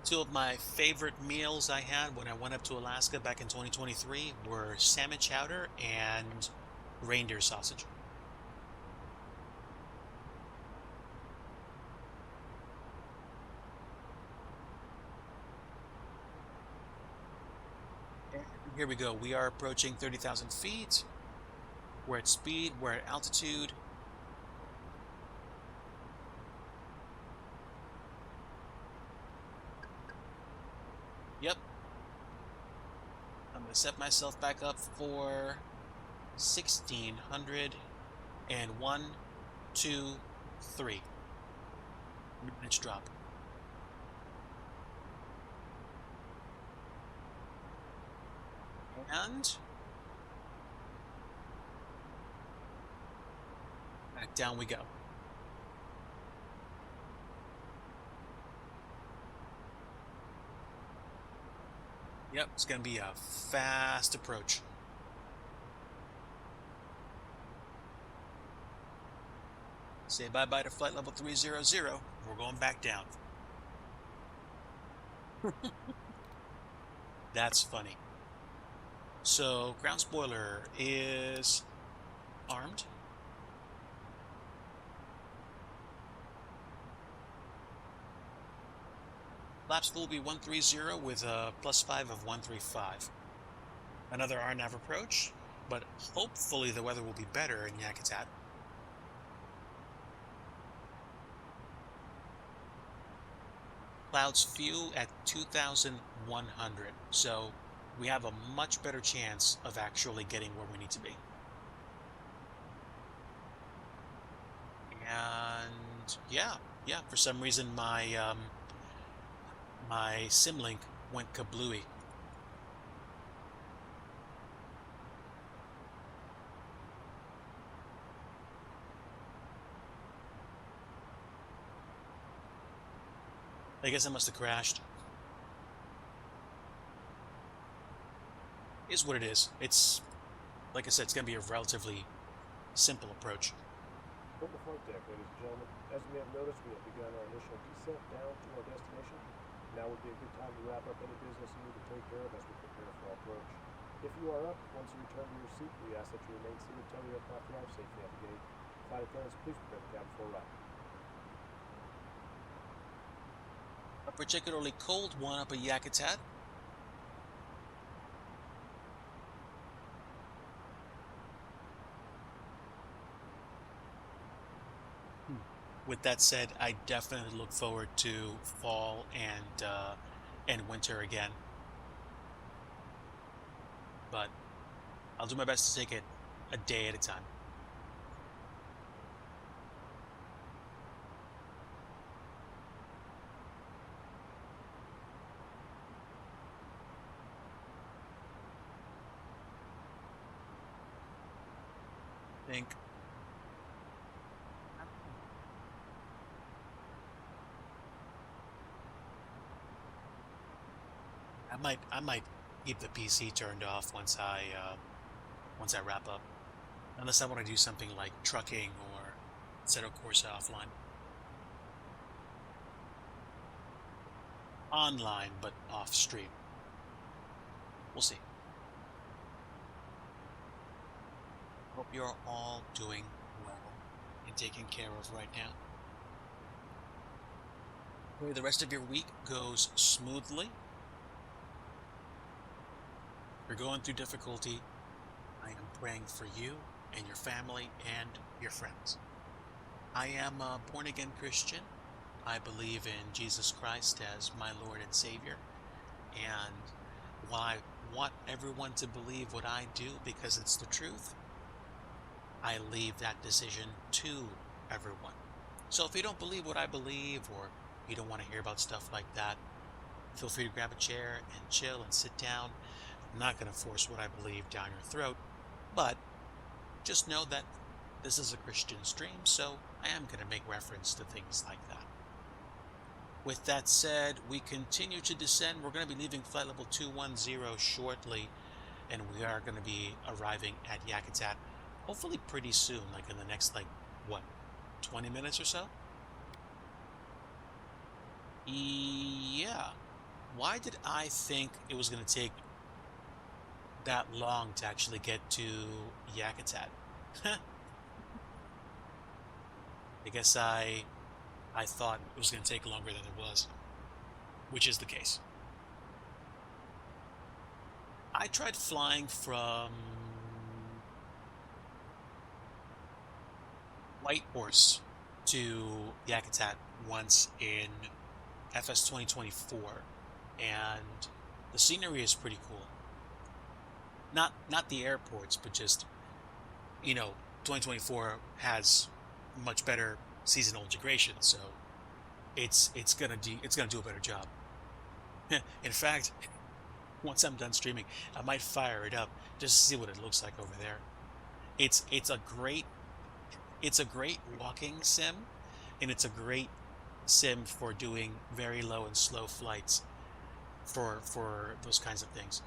S1: Two of my favorite meals I had when I went up to Alaska back in 2023 were salmon chowder and reindeer sausage. And here we go. We are approaching 30,000 feet. We're at speed. We're at altitude. Yep. I'm going to set myself back up for 1,600 and 1, 2, 3. Mid-inch drop. And back down we go. Yep, it's going to be a fast approach. Say bye-bye to flight level 300. We're going back down. That's funny. So, ground spoiler is armed. Flaps full will be 130 with a +5 of 135. Another RNAV approach, but hopefully the weather will be better in Yakutat. clouds few at 2,100. So we have a much better chance of actually getting where we need to be. And yeah, for some reason my my Simlink went kablooey. I guess I must have crashed. Is what it is. It's, like I said, it's going to be a relatively simple approach.
S4: From the flight deck, ladies and gentlemen, as you may have noticed, we have begun our initial descent down to our destination. Now would be a good time to wrap up any business you need to take care of as we prepare for our approach. If you are up, once you return to your seat, we ask that you remain seated until the aircraft arrives safely at the gate. Flight attendants, please prepare the cabin for arrival.
S1: A particularly cold one up at Yakutat. With that said, I definitely look forward to fall and winter again. But I'll do my best to take it a day at a time. Think. I might keep the PC turned off once I wrap up, unless I want to do something like trucking or set a course offline. Online, but off stream. We'll see. Hope you're all doing well and taken care of right now. Pray the rest of your week goes smoothly. If you're going through difficulty, I am praying for you and your family and your friends. I am a born-again Christian. I believe in Jesus Christ as my Lord and Savior. And while I want everyone to believe what I do because it's the truth, I leave that decision to everyone. So if you don't believe what I believe, or you don't want to hear about stuff like that, feel free to grab a chair and chill and sit down. I'm not going to force what I believe down your throat, but just know that this is a Christian stream, so I am going to make reference to things like that. With that said, we continue to descend. We're going to be leaving flight level 210 shortly, and we are going to be arriving at Yakutat hopefully pretty soon, like in the next, 20 minutes or so? Yeah. Why did I think it was going to take that long to actually get to Yakutat? I guess I thought it was going to take longer than it was, which is the case. I tried flying from Whitehorse to Yakutat once in FS 2024, and the scenery is pretty cool. Not the airports, but just, 2024 has much better seasonal integration, so it's gonna do a better job. In fact, once I'm done streaming, I might fire it up just to see what it looks like over there. It's a great walking sim, and it's a great sim for doing very low and slow flights for those kinds of things.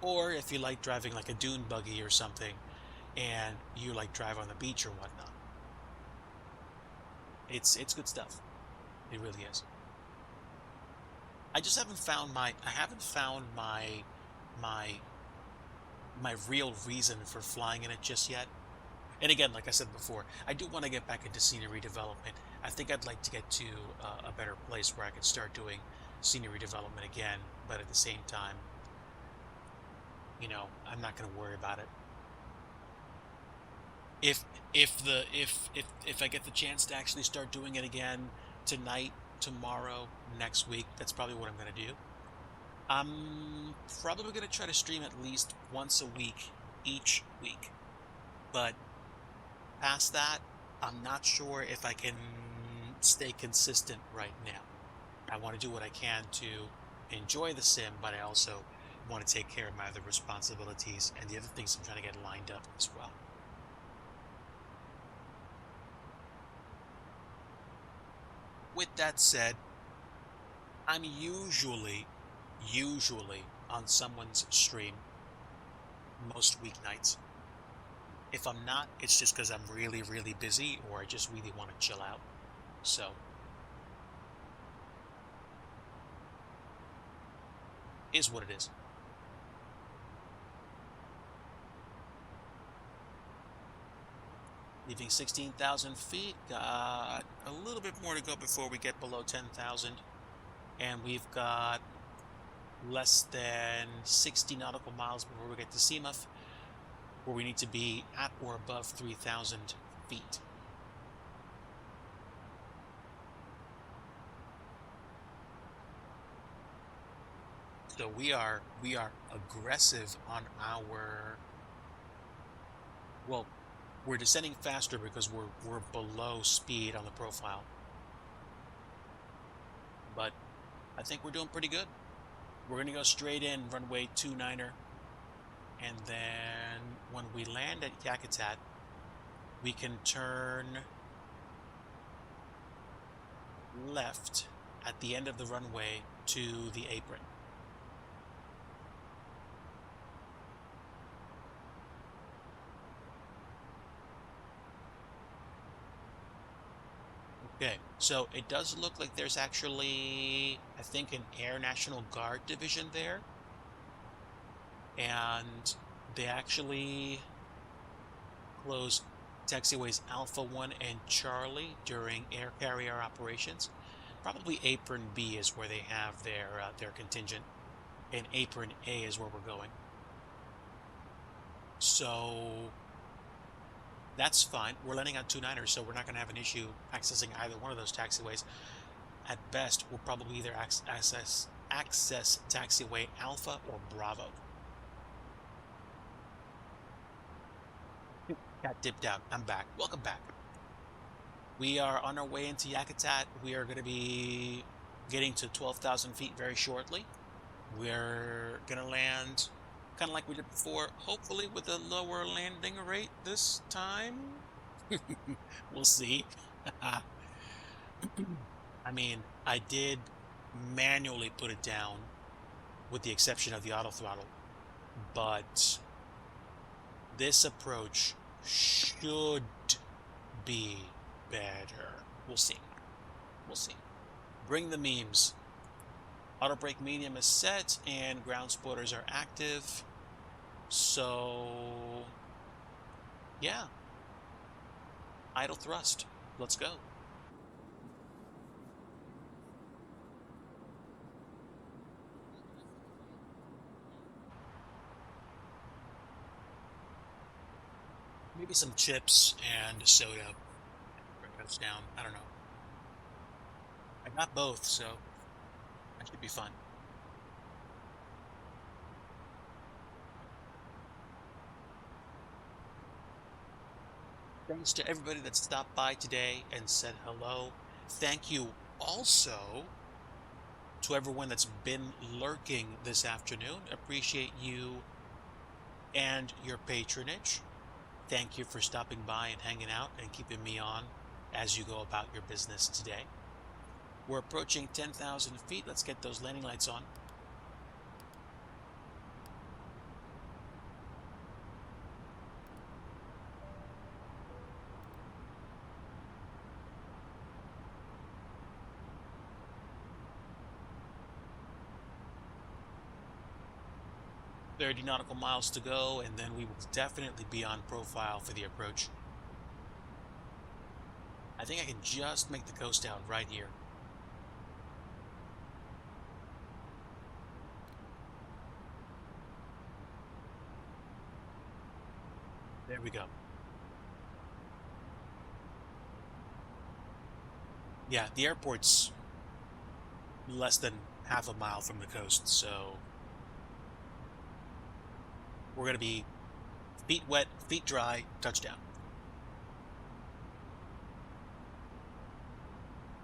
S1: Or if you like driving like a dune buggy or something, and you like drive on the beach or whatnot. It's good stuff. It really is. I just haven't found my real reason for flying in it just yet. And again, like I said before, I do want to get back into scenery development. I think I'd like to get to a better place where I could start doing scenery development again, but at the same time, I'm not going to worry about it. If I get the chance to actually start doing it again tonight, tomorrow, next week. That's probably what I'm going to do. I'm probably going to try to stream at least once a week, each week. But past that, I'm not sure if I can stay consistent right now. I want to do what I can to enjoy the sim, but I also want to take care of my other responsibilities and the other things I'm trying to get lined up as well. With that said, I'm usually on someone's stream most weeknights. If I'm not, it's just because I'm really, really busy or I just really want to chill out. So, is what it is. Leaving 16,000 feet, got a little bit more to go before we get below 10,000. And we've got less than 60 nautical miles before we get to Seamuff, where we need to be at or above 3,000 feet. So we are aggressive on our, well, we're descending faster because we're below speed on the profile. But I think we're doing pretty good. We're going to go straight in runway 29er. And then when we land at Yakutat, we can turn left at the end of the runway to the apron. Okay, so it does look like there's actually, I think, an Air National Guard division there. And they actually close taxiways Alpha 1 and Charlie during air carrier operations. Probably Apron B is where they have their contingent, and Apron A is where we're going. So that's fine. We're landing on 29ers, so we're not going to have an issue accessing either one of those taxiways. At best, we'll probably either access taxiway Alpha or Bravo. Got dipped out. I'm back. Welcome back. We are on our way into Yakutat. We are going to be getting to 12,000 feet very shortly. We're going to land kind of like we did before, hopefully with a lower landing rate this time. We'll see. I mean, I did manually put it down with the exception of the auto throttle, but this approach should be better. We'll see. We'll see. Bring the memes. Auto brake medium is set and ground spotters are active. So, yeah. Idle thrust. Let's go. Maybe some chips and soda. Bring those down. I don't know. I got both, so that should be fun. Thanks to everybody that stopped by today and said hello. Thank you also to everyone that's been lurking this afternoon. Appreciate you and your patronage. Thank you for stopping by and hanging out and keeping me on as you go about your business today. We're approaching 10,000 feet. Let's get those landing lights on. .30 nautical miles to go, and then we will definitely be on profile for the approach. I think I can just make the coast out right here. There we go. Yeah, the airport's less than half a mile from the coast, so we're going to be feet wet, feet dry, touchdown.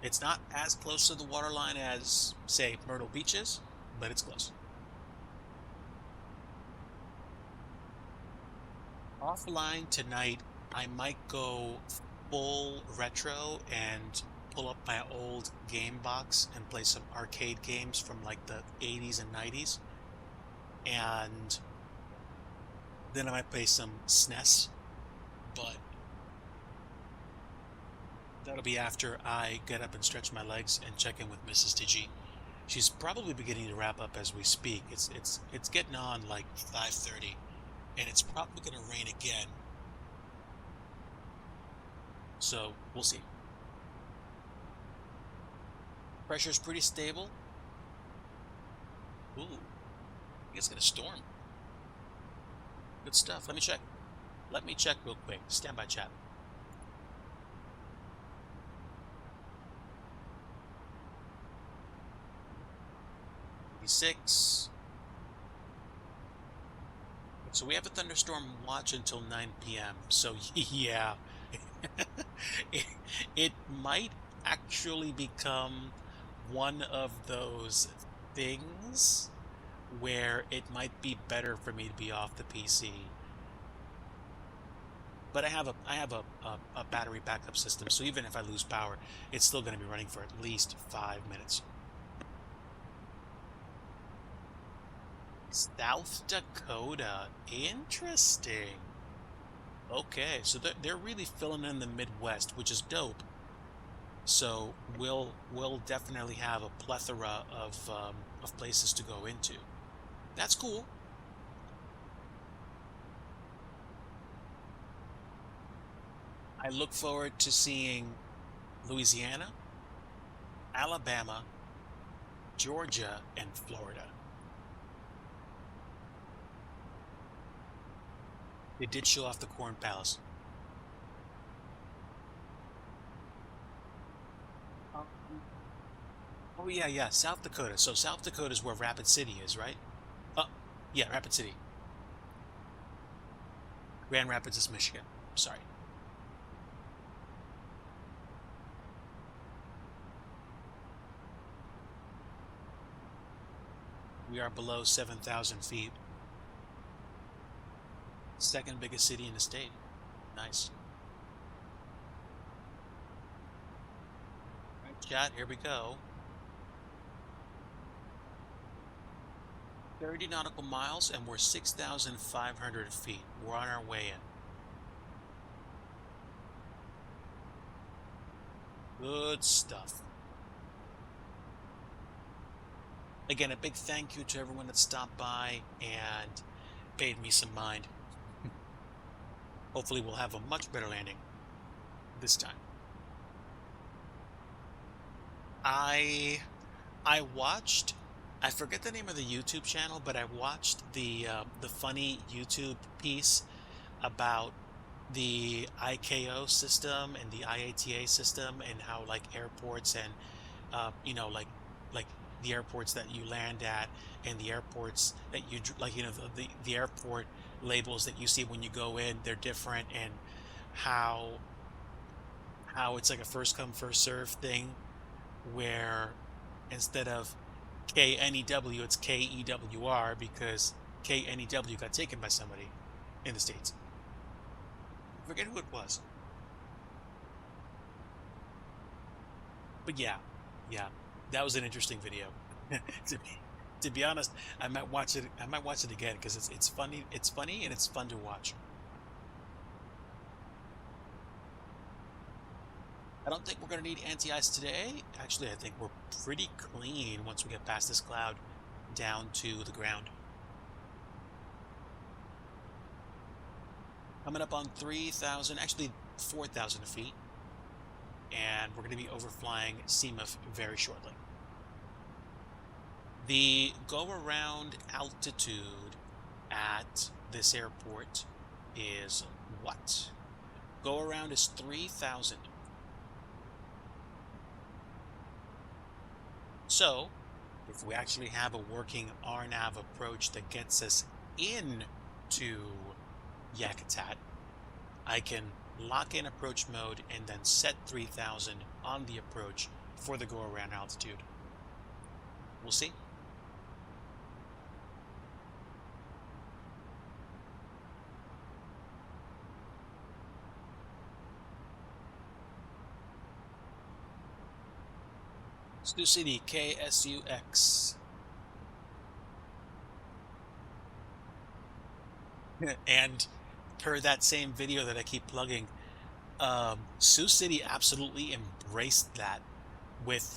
S1: It's not as close to the waterline as, say, Myrtle Beach is, but it's close. Offline tonight, I might go full retro and pull up my old game box and play some arcade games from like the 80s and 90s. And then I might play some SNES, but that'll be after I get up and stretch my legs and check in with Mrs. DIGI. She's probably beginning to wrap up as we speak. It's getting on like 5:30, and it's probably going to rain again. So we'll see. Pressure's pretty stable. Ooh, I think it's going to storm. Good stuff. Let me check. Let me check real quick. Stand by, chat. Six. So we have a thunderstorm watch until 9 p.m. So yeah, it might actually become one of those things where it might be better for me to be off the PC. But I have a battery backup system, so even if I lose power, it's still going to be running for at least 5 minutes. South Dakota, interesting. Okay, so they're really filling in the Midwest, which is dope. So we'll definitely have a plethora of places to go into. That's cool. I look forward to seeing Louisiana, Alabama, Georgia, and Florida. They did show off the Corn Palace. Oh yeah, South Dakota. So South Dakota is where Rapid City is, right? Yeah, Rapid City. Grand Rapids is Michigan. Sorry. We are below 7,000 feet. Second biggest city in the state. Nice. All right, chat, here we go. 30 nautical miles, and we're 6,500 feet. We're on our way in. Good stuff. Again, a big thank you to everyone that stopped by and paid me some mind. Hopefully we'll have a much better landing this time. I watched, I forget the name of the YouTube channel, but I watched the funny YouTube piece about the ICAO system and the IATA system and how like airports and you know, like the airports that you land at and the airports that you like, you know, the airport labels that you see when you go in, they're different, and how it's like a first come first serve thing where instead of KNEW it's KEWR because KNEW got taken by somebody in the States. I forget who it was. But yeah, that was an interesting video. To be honest, I might watch it again because it's funny and it's fun to watch. I don't think we're going to need anti-ice today. Actually, I think we're pretty clean once we get past this cloud down to the ground. Coming up on 3,000, actually 4,000 feet. And we're going to be overflying Seamuff very shortly. The go-around altitude at this airport is what? Go-around is 3,000. So, if we actually have a working RNAV approach that gets us into Yakutat, I can lock in approach mode and then set 3000 on the approach for the go-around altitude. We'll see. Sioux City, KSUX. And per that same video that I keep plugging, Sioux City absolutely embraced that with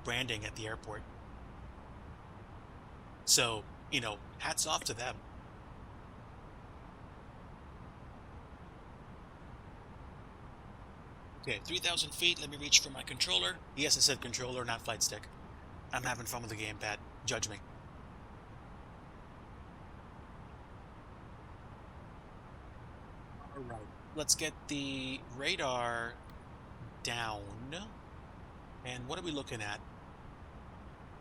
S1: branding at the airport. So, you know, hats off to them. Okay, 3,000 feet. Let me reach for my controller. Yes, I said controller, not flight stick. I'm having fun with the gamepad. Judge me. All right. Let's get the radar down. And what are we looking at?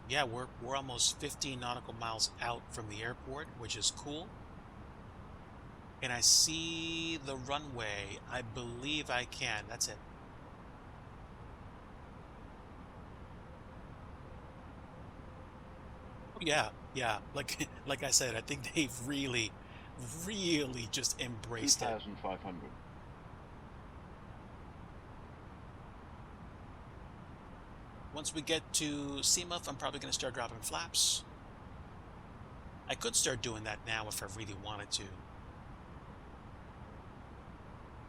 S1: Yeah, we're almost 15 nautical miles out from the airport, which is cool. And I see the runway. I believe I can. That's it. Yeah. Like I said, I think they've really just embraced it.
S7: 2,500.
S1: Once we get to Seamuff, I'm probably going to start dropping flaps. I could start doing that now if I really wanted to.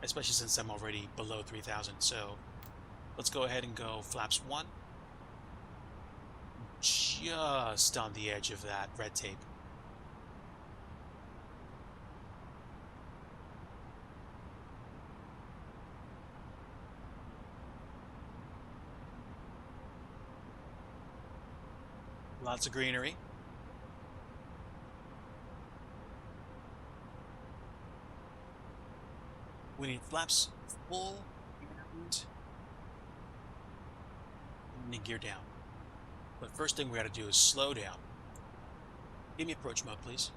S1: Especially since I'm already below 3,000. So let's go ahead and go flaps 1. Just on the edge of that red tape. Lots of greenery. We need flaps full and we need gear down. But first thing we got to do is slow down. Give me approach mode, please.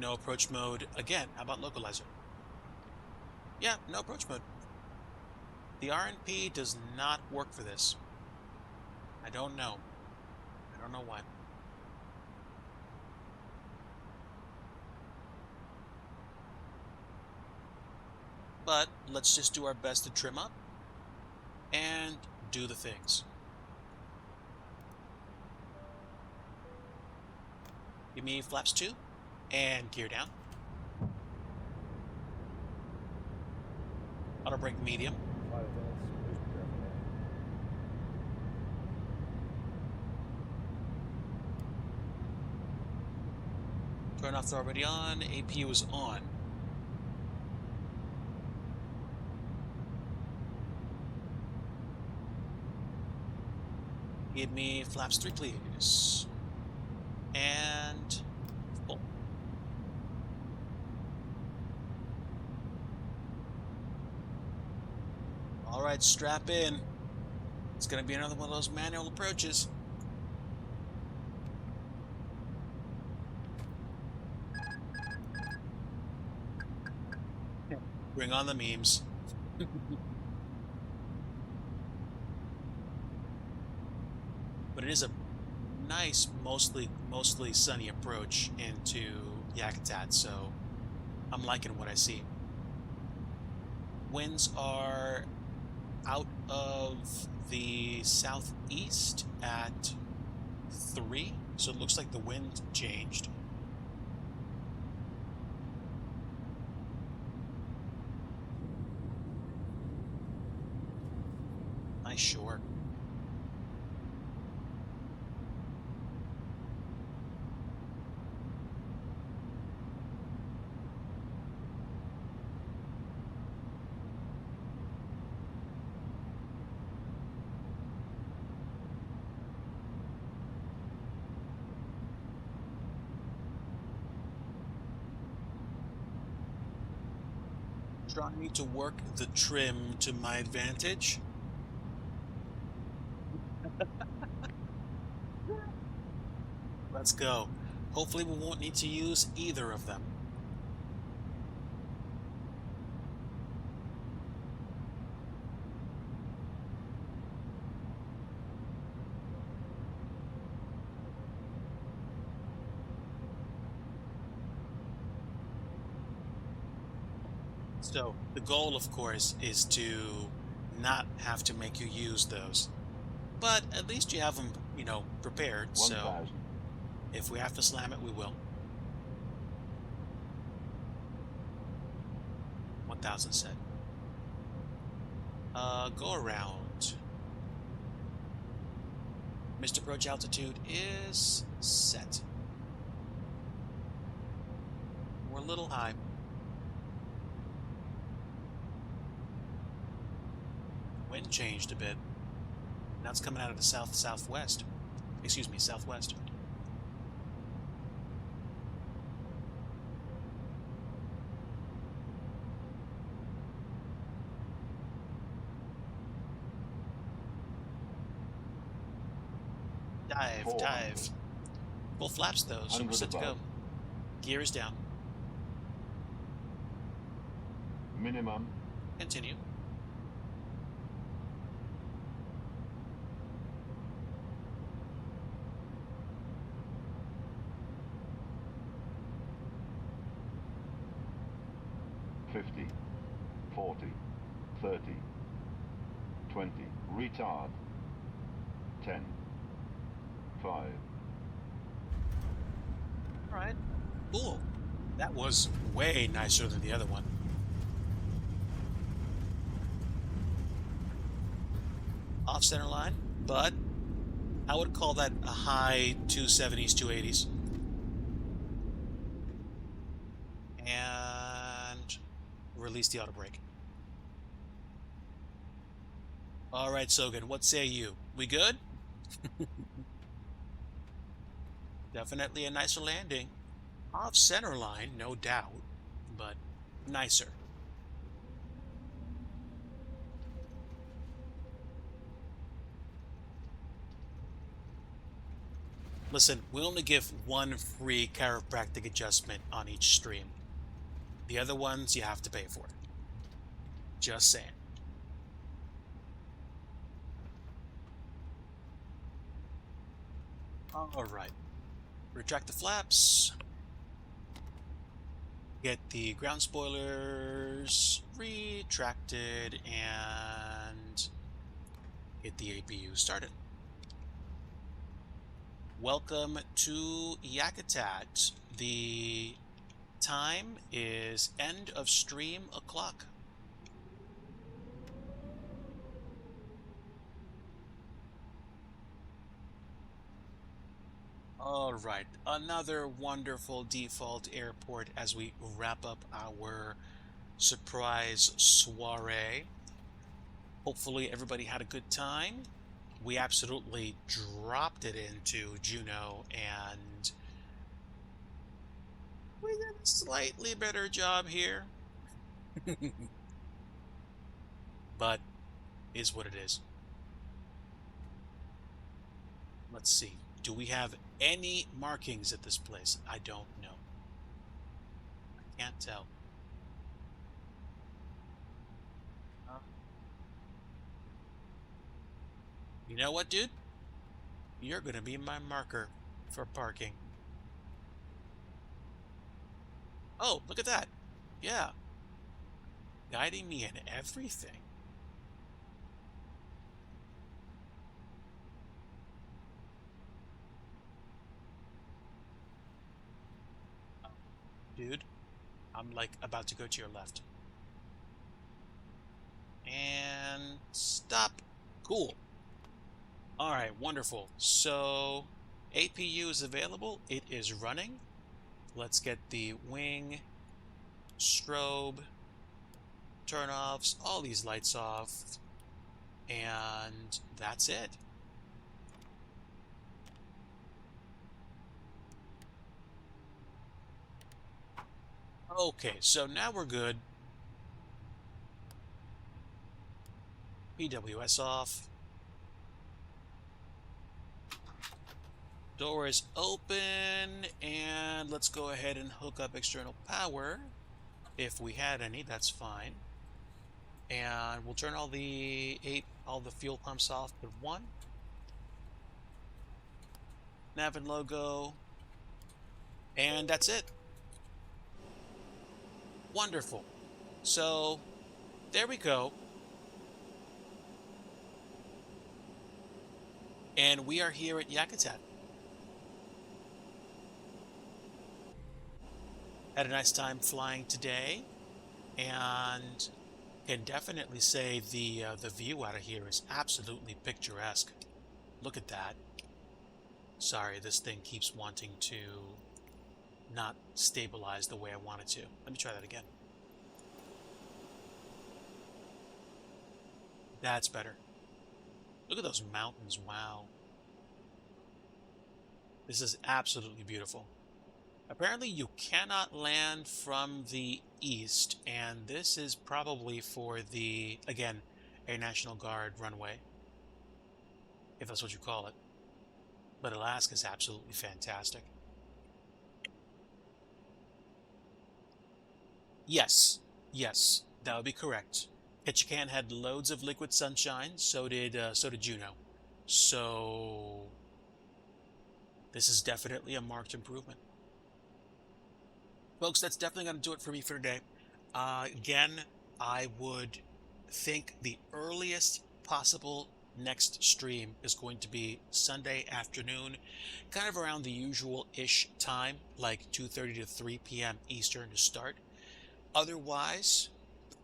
S1: No approach mode again. How about localizer? Yeah, no approach mode. The RNP does not work for this. I don't know. I don't know why. But let's just do our best to trim up and do the things. Give me flaps 2 and gear down. Auto brake medium. Turn off's already on. APU is on. Give me flaps 3, please. And full. All right, strap in. It's going to be another one of those manual approaches. Bring on the memes. But it is a nice, mostly sunny approach into Yakutat, so I'm liking what I see. Winds are out of the southeast at 3, so it looks like the wind changed. Nice shore. Trying to work the trim to my advantage. Let's go. Hopefully we won't need to use either of them. So the goal, of course, is to not have to make you use those. But at least you have them, you know, prepared.
S7: 1,000.
S1: So if we have to slam it, we will. 1,000 said. Go around. Mr. Approach altitude is set. We're a little high. Wind changed a bit. Now it's coming out of the southwest. Excuse me, southwest. Dive. Full flaps though, so we're set to go. Gear is down.
S7: Minimum.
S1: Continue.
S7: $50, $40, $30, $20. Retard. 10, 5.
S1: Alright. Cool. That was way nicer than the other one. Off center line, but I would call that a high 270s, 280s. And release the auto brake. Alright, Sogan, what say you? We good? Definitely a nicer landing. Off center line, no doubt, but nicer. Listen, we only give one free chiropractic adjustment on each stream. The other ones you have to pay for. Just saying. Alright. Retract the flaps. Get the ground spoilers retracted and get the APU started. Welcome to Yakutat. The time is end of stream o'clock. All right, another wonderful default airport as we wrap up our surprise soiree. Hopefully everybody had a good time. We absolutely dropped it into Juneau, and we did a slightly better job here. But is what it is. Let's see. Do we have any markings at this place? I don't know. I can't tell. You know what, dude? You're gonna be my marker for parking. Oh, look at that. Yeah. Guiding me in everything. Dude, I'm like about to go to your left. And stop. Cool. Alright, wonderful. So, APU is available. It is running. Let's get the wing, strobe, turn-offs, all these lights off. And that's it. Okay, so now we're good. PWS off. Door is open, and let's go ahead and hook up external power. If we had any, that's fine. And we'll turn all the fuel pumps off but one. Nav and logo. And that's it. Wonderful. So, there we go. And we are here at Yakutat. Had a nice time flying today, and can definitely say the view out of here is absolutely picturesque. Look at that. Sorry, this thing keeps wanting to not stabilize the way I want it to. Let me try that again. That's better. Look at those mountains, wow. This is absolutely beautiful. Apparently you cannot land from the east, and this is probably for the, again, Air National Guard runway, if that's what you call it. But Alaska is absolutely fantastic. Yes, that would be correct. Ketchikan had loads of liquid sunshine, so did Juneau. So this is definitely a marked improvement. Folks, that's definitely going to do it for me for today. Again, I would think the earliest possible next stream is going to be Sunday afternoon, kind of around the usual-ish time, like 2:30 to 3 p.m. Eastern to start. Otherwise,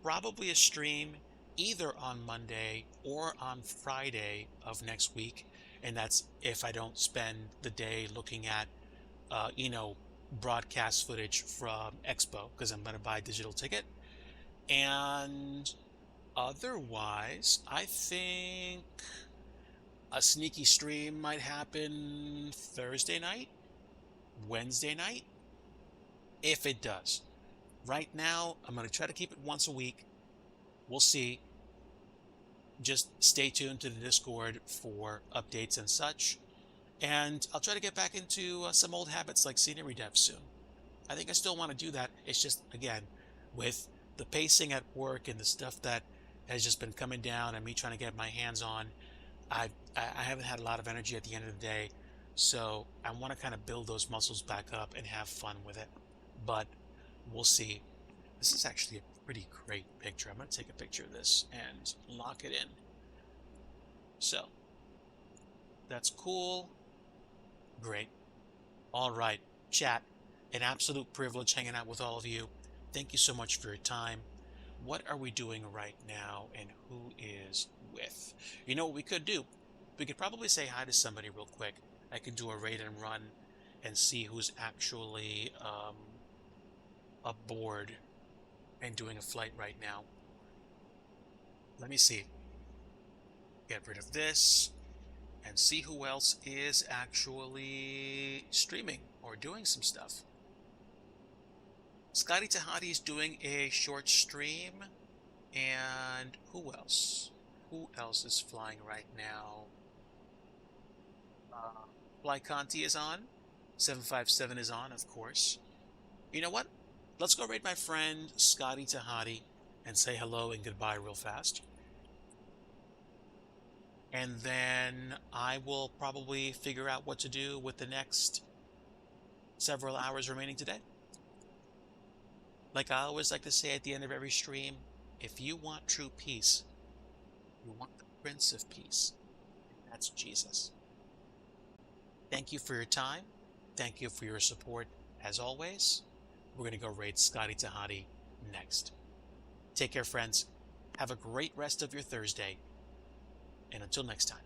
S1: probably a stream either on Monday or on Friday of next week, and that's if I don't spend the day looking at, broadcast footage from Expo, because I'm going to buy a digital ticket. And otherwise, I think a sneaky stream might happen Thursday night, Wednesday night, if it does. Right now, I'm going to try to keep it once a week. We'll see. Just stay tuned to the Discord for updates and such. And I'll try to get back into some old habits like scenery dev soon. I think I still want to do that. It's just, again, with the pacing at work and the stuff that has just been coming down and me trying to get my hands on, I haven't had a lot of energy at the end of the day. So I want to kind of build those muscles back up and have fun with it. But we'll see. This is actually a pretty great picture. I'm going to take a picture of this and lock it in. So that's cool. Great. All right, chat. An absolute privilege hanging out with all of you. Thank you so much for your time. What are we doing right now, and who is with? You know what we could do? We could probably say hi to somebody real quick. I could do a raid and run and see who's actually aboard and doing a flight right now. Let me see. Get rid of this and see who else is actually streaming or doing some stuff. Scotty Tahati is doing a short stream. And who else? Who else is flying right now? Fly Conti is on. 757 is on, of course. You know what? Let's go raid my friend Scotty Tahati and say hello and goodbye real fast. And then I will probably figure out what to do with the next several hours remaining today. Like I always like to say at the end of every stream, if you want true peace, you want the Prince of Peace. That's Jesus. Thank you for your time. Thank you for your support. As always, we're going to go raid Scotty Tahati next. Take care, friends. Have a great rest of your Thursday. And until next time.